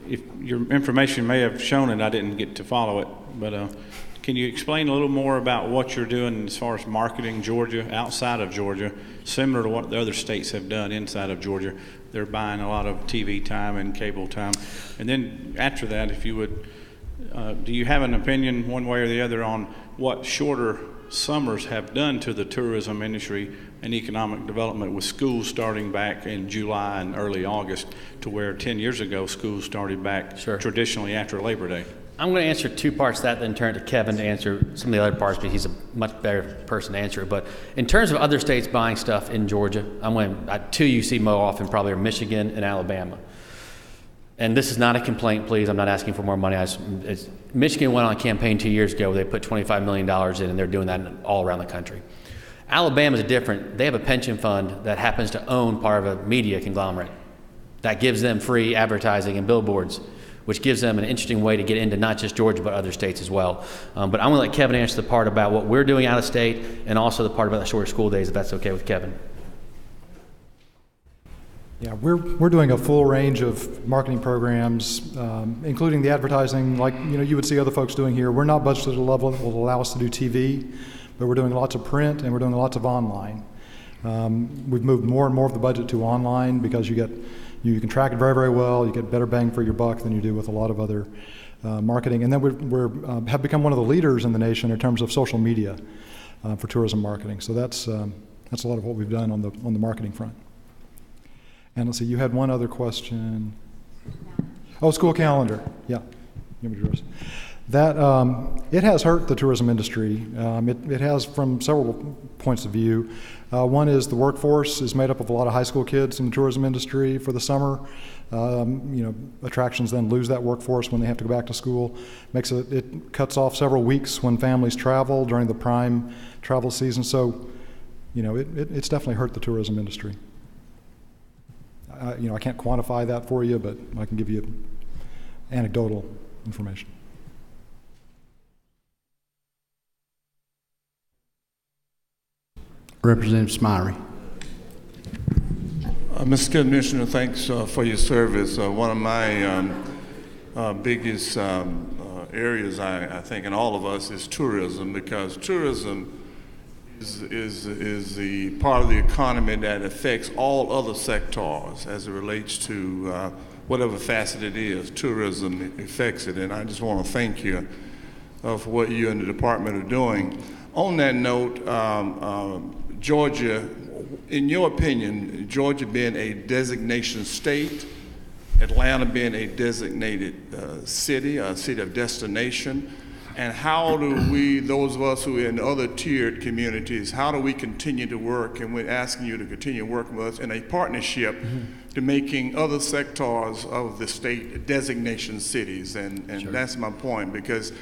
O: if your information may have shown it, I didn't get to follow it, but can you explain a little more about what you're doing as far as marketing Georgia outside of Georgia, similar to what the other states have done inside of Georgia? They're buying a lot of TV time and cable time. And then after that, if you would, do you have an opinion one way or the other on what shorter summers have done to the tourism industry and economic development, with schools starting back in July and early August, to where 10 years ago schools started back traditionally after Labor Day?
M: I'm going to answer two parts of that, then turn it to Kevin to answer some of the other parts, but he's a much better person to answer it. But in terms of other states buying stuff in Georgia, two you see more often probably are Michigan and Alabama. And this is not a complaint, please. I'm not asking for more money. Michigan went on a campaign 2 years ago where they put $25 million in, and they're doing that all around the country. Alabama is different. They have a pension fund that happens to own part of a media conglomerate that gives them free advertising and billboards, which gives them an interesting way to get into not just Georgia, but other states as well. But I'm going to let Kevin answer the part about what we're doing out of state, and also the part about the shorter school days, if that's okay with Kevin.
P: Yeah, we're doing a full range of marketing programs, including the advertising, like you would see other folks doing here. We're not budgeted at a level that will allow us to do TV, but we're doing lots of print and we're doing lots of online. We've moved more and more of the budget to online because you can track it very, very well. You get better bang for your buck than you do with a lot of other marketing. And then we have become one of the leaders in the nation in terms of social media for tourism marketing. So that's a lot of what we've done on the marketing front. And let's see, you had one other question. Oh, school calendar. Yeah. That it has hurt the tourism industry. It has from several points of view. One is the workforce is made up of a lot of high school kids in the tourism industry for the summer. Attractions then lose that workforce when they have to go back to school. It cuts off several weeks when families travel during the prime travel season. So, it's definitely hurt the tourism industry. I can't quantify that for you, but I can give you anecdotal information.
A: Representative Smyrie.
Q: Mr. Commissioner, thanks for your service. One of my biggest areas, I think, in all of us is tourism, because tourism is the part of the economy that affects all other sectors as it relates to whatever facet it is. Tourism affects it, and I just want to thank you for what you and the department are doing. On that note, Georgia, in your opinion, Georgia being a designation state, Atlanta being a designated city, a city of destination, and how do we, those of us who are in other tiered communities, how do we continue to work, and we're asking you to continue working with us in a partnership to making other sectors of the state designation cities, and that's my point, because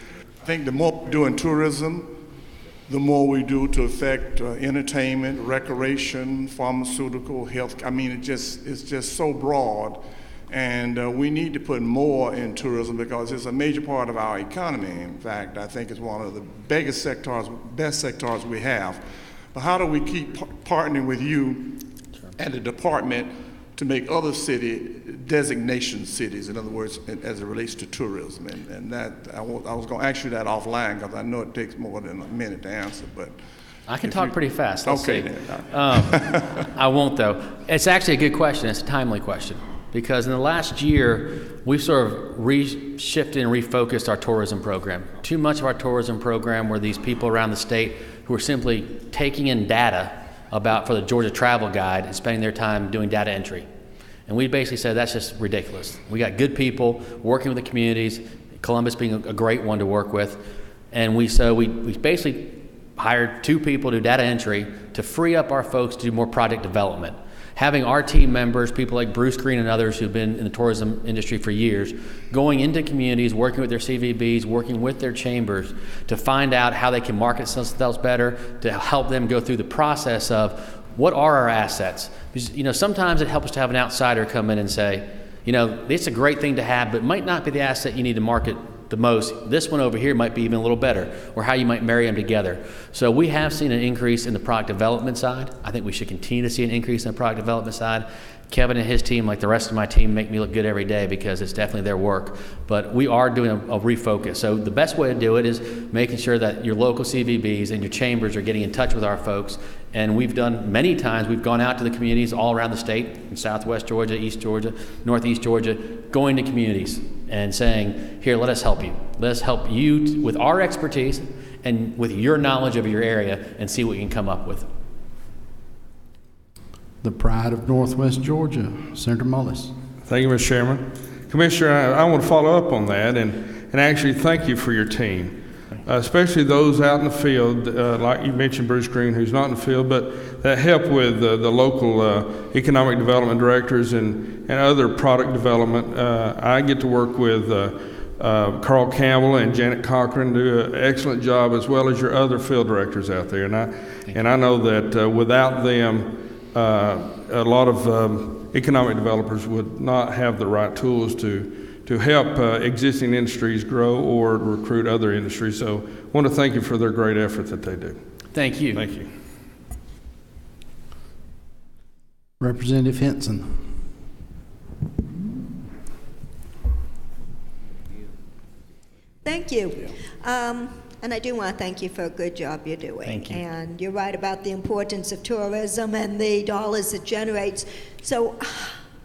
Q: I think the more we do in tourism, the more we do to affect entertainment, recreation, pharmaceutical, health. I mean, it's just so broad. And we need to put more in tourism because it's a major part of our economy. In fact, I think it's one of the biggest sectors, best sectors we have. But how do we keep partnering with you and the department to make other city designation cities, in other words, as it relates to tourism? And that, I was going to ask you that offline because I know it takes more than a minute to answer, but.
M: I can talk pretty fast. Let's
Q: okay.
M: See. I won't, though. It's actually a good question. It's a timely question. Because in the last year, we've sort of reshifted and refocused our tourism program. Too much of our tourism program were these people around the state who were simply taking in data for the Georgia Travel Guide and spending their time doing data entry. And we basically said that's just ridiculous. We got good people working with the communities, Columbus being a great one to work with. And we basically hired 2 people to do data entry to free up our folks to do more project development. Having our team members, people like Bruce Green and others who've been in the tourism industry for years, going into communities, working with their CVBs, working with their chambers to find out how they can market themselves better, to help them go through the process of what are our assets. Because, sometimes it helps to have an outsider come in and say, it's a great thing to have, but it might not be the asset you need to market the most. This one over here might be even a little better, or how you might marry them together. So we have seen an increase in the product development side. I think we should continue to see an increase in the product development side. Kevin and his team, like the rest of my team, make me look good every day because it's definitely their work. But we are doing a refocus. So the best way to do it is making sure that your local CVBs and your chambers are getting in touch with our folks. And we've done many times, we've gone out to the communities all around the state, in Southwest Georgia, East Georgia, Northeast Georgia, going to communities and saying, here, let us help you. Let us help you with our expertise and with your knowledge of your area and see what you can come up with.
A: The pride of Northwest Georgia, Senator Mullis.
R: Thank you, Mr. Chairman. Commissioner, I want to follow up on that and actually thank you for your team, especially those out in the field, like you mentioned Bruce Green, who's not in the field, but that help with the local economic development directors and other product development. I get to work with Carl Campbell and Janet Cochran, do an excellent job, as well as your other field directors out there. And I know that without them, a lot of economic developers would not have the right tools to help existing industries grow or recruit other industries. So I want to thank you for their great effort that they do.
M: Thank you.
R: Thank you.
A: Representative Henson.
S: Thank you. And I do want to thank you for a good job you're doing.
M: Thank you.
S: And you're right about the importance of tourism and the dollars it generates. So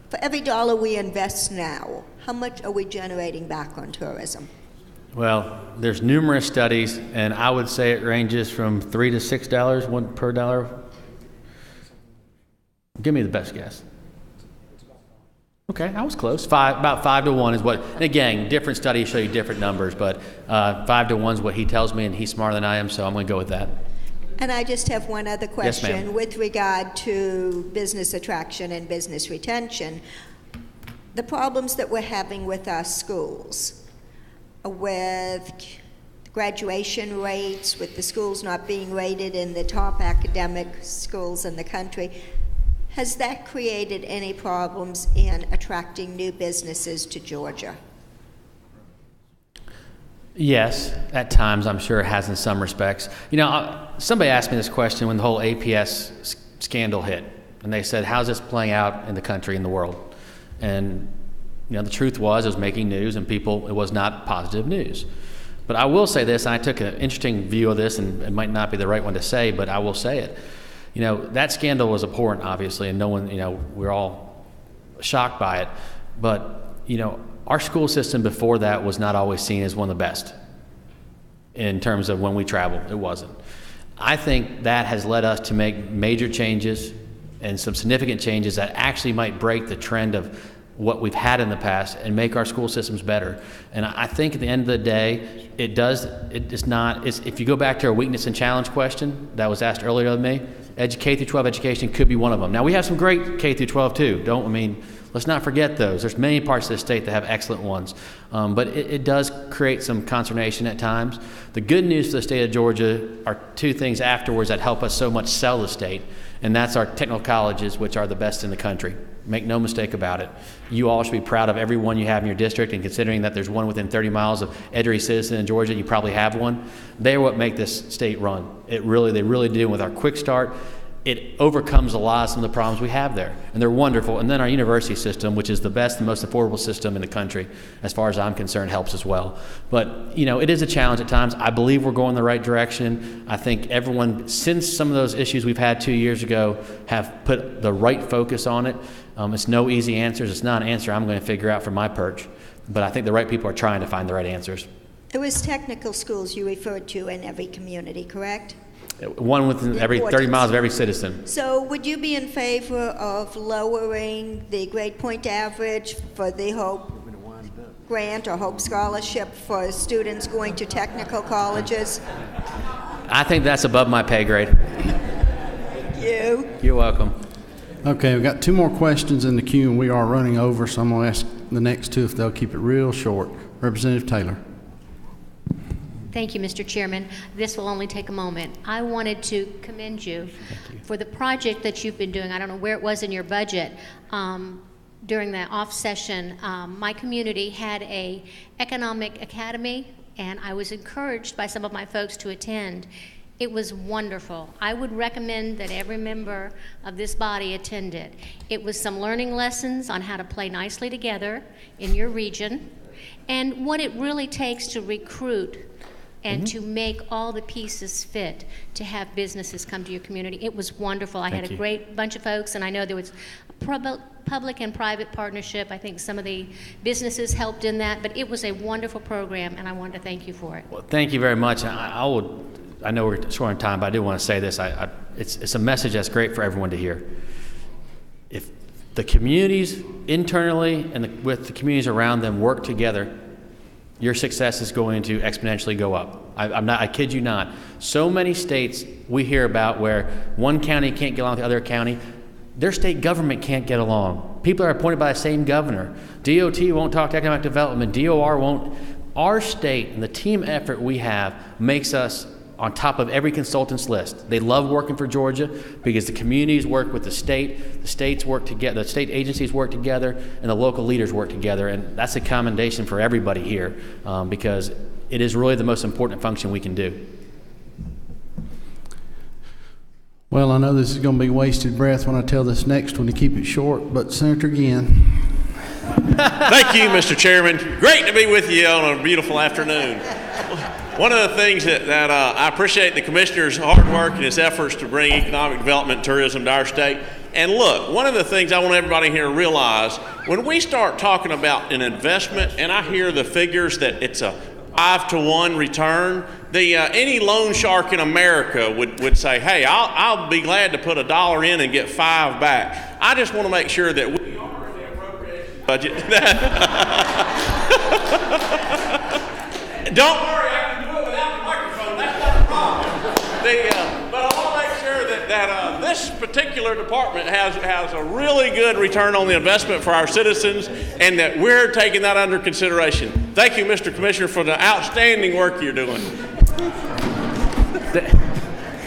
S: for every dollar we invest now, how much are we generating back on tourism?
M: Well, there's numerous studies, and I would say it ranges from $3 to $6 per dollar. Give me the best guess. Okay, I was close. About 5 to 1 is what, and again, different studies show you different numbers, but 5 to 1 is what he tells me, and he's smarter than I am, so I'm going to go with that.
S: And I just have one other question.
M: Yes, ma'am.
S: With regard to business attraction and business retention. The problems that we're having with our schools, with graduation rates, with the schools not being rated in the top academic schools in the country, has that created any problems in attracting new businesses to Georgia?
M: Yes, at times I'm sure it has in some respects. You know, somebody asked me this question when the whole APS scandal hit, and they said, how's this playing out in the country, in the world? And you know, the truth was it was making news, and it was not positive news. But I will say this, and I took an interesting view of this, and it might not be the right one to say, but I will say it. You know, that scandal was abhorrent, obviously, and no one, you know, we're all shocked by it. But, you know, our school system before that was not always seen as one of the best in terms of when we traveled. It wasn't. I think that has led us to make major changes and some significant changes that actually might break the trend of what we've had in the past and make our school systems better. And I think at the end of the day, if you go back to our weakness and challenge question that was asked earlier of me, K through 12 education could be one of them. Now we have some great K through 12 too. Let's not forget those. There's many parts of the state that have excellent ones. But it does create some consternation at times. The good news for the state of Georgia are two things afterwards that help us so much sell the state, and that's our technical colleges, which are the best in the country. Make no mistake about it. You all should be proud of every one you have in your district, and considering that there's one within 30 miles of every citizen in Georgia, you probably have one. They are what make this state run. They really do. With our quick start, it overcomes a lot of some of the problems we have there, and they're wonderful. And then our university system, which is the best and most affordable system in the country, as far as I'm concerned, helps as well. But you know, it is a challenge at times. I believe we're going the right direction. I think everyone, since some of those issues we've had 2 years ago, have put the right focus on it. It's no easy answers. It's not an answer I'm going to figure out from my perch, but I think the right people are trying to find the right answers.
S: It was technical schools you referred to in every community, correct?
M: One within every 30 miles of every citizen.
S: So would you be in favor of lowering the grade point average for the Hope Grant or Hope Scholarship for students going to technical colleges?
M: I think that's above my pay grade. You're welcome.
A: Okay, we've got two more questions in the queue, and we are running over, so I'm going to ask the next two if they'll keep it real short. Representative Taylor.
T: Thank you, Mr. Chairman. This will only take a moment. I wanted to commend you for the project that you've been doing. I don't know where it was in your budget. During the off session, my community had a economic academy, and I was encouraged by some of my folks to attend. It was wonderful. I would recommend that every member of this body attend it. It was some learning lessons on how to play nicely together in your region, and what it really takes to recruit and to make all the pieces fit to have businesses come to your community. It was wonderful. I had a great bunch of folks, and I know there was a public and private partnership. I think some of the businesses helped in that, but it was a wonderful program, and I wanted to thank you for it.
M: Well, thank you very much. I know we're short on time, but I do want to say this. It's a message that's great for everyone to hear. If the communities internally and with the communities around them work together, your success is going to exponentially go up. I kid you not. So many states we hear about where one county can't get along with the other county, their state government can't get along. People are appointed by the same governor. DOT won't talk to economic development. DOR won't. Our state and the team effort we have makes us on top of every consultant's list. They love working for Georgia because the communities work with the states work together, the state agencies work together, and the local leaders work together. And that's a commendation for everybody here because it is really the most important function we can do.
A: Well, I know this is going to be wasted breath when I tell this next one to keep it short, but Senator Ginn.
U: Thank you, Mr. Chairman. Great to be with you on a beautiful afternoon. One of the things that I appreciate the Commissioner's hard work and his efforts to bring economic development and tourism to our state. And look, one of the things I want everybody here to realize, when we start talking about an investment, and I hear the figures that it's a 5-to-1 return, any loan shark in America would say, hey, I'll be glad to put $1 in and get 5 back. I just want to make sure that we honor the appropriation budget. Don't worry, I can do it without the microphone. That's not a problem. But I want to make sure that this particular department has a really good return on the investment for our citizens, and that we're taking that under consideration. Thank you, Mr. Commissioner, for the outstanding work you're doing.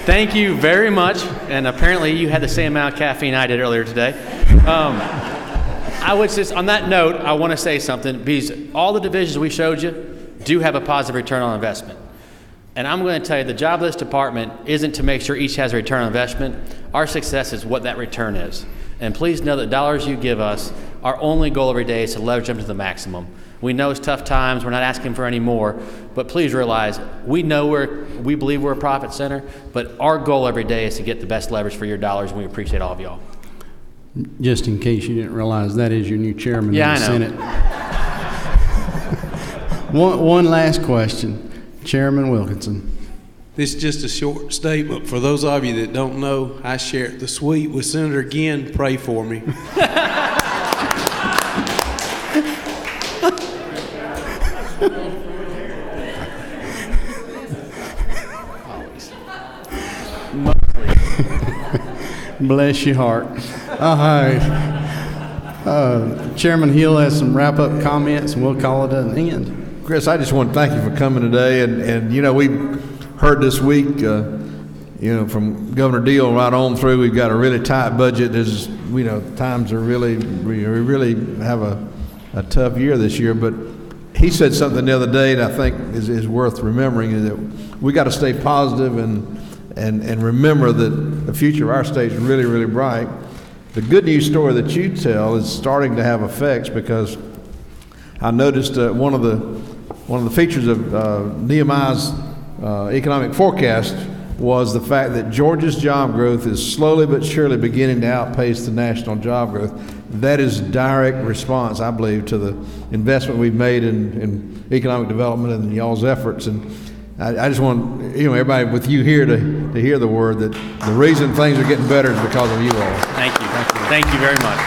M: Thank you very much. And apparently you had the same amount of caffeine I did earlier today. I would just, on that note, I want to say something, because all the divisions we showed you, do have a positive return on investment. And I'm going to tell you, the jobless department isn't to make sure each has a return on investment. Our success is what that return is. And please know that dollars you give us, our only goal every day is to leverage them to the maximum. We know it's tough times. We're not asking for any more. But please realize, we believe we're a profit center, but our goal every day is to get the best leverage for your dollars, and we appreciate all of y'all.
A: Just in case you didn't realize, that is your new chairman of the Senate. One last question. Chairman Wilkinson.
C: This is just a short statement. For those of you that don't know, I share the suite with Senator Ginn. Pray for me.
A: Bless your heart. All right. Chairman Hill has some wrap-up comments, and we'll call it an end.
V: Chris, I just want to thank you for coming today. And you know, we heard this week, from Governor Deal right on through, we've got a really tight budget. Times are we really have a tough year this year. But he said something the other day that I think is worth remembering, is that we got to stay positive and remember that the future of our state is really, really bright. The good news story that you tell is starting to have effects, because I noticed one of the features of Nehemiah's economic forecast was the fact that Georgia's job growth is slowly but surely beginning to outpace the national job growth. That is direct response, I believe, to the investment we've made in economic development and y'all's efforts. And I just want everybody with you here to hear the word that the reason things are getting better is because of you all.
M: Thank you. Thank you very much.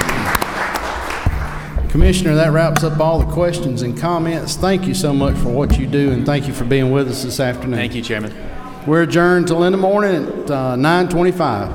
A: Commissioner, that wraps up all the questions and comments. Thank you so much for what you do, and thank you for being with us this afternoon.
M: Thank you, Chairman.
A: We're adjourned till in the morning at 9:25.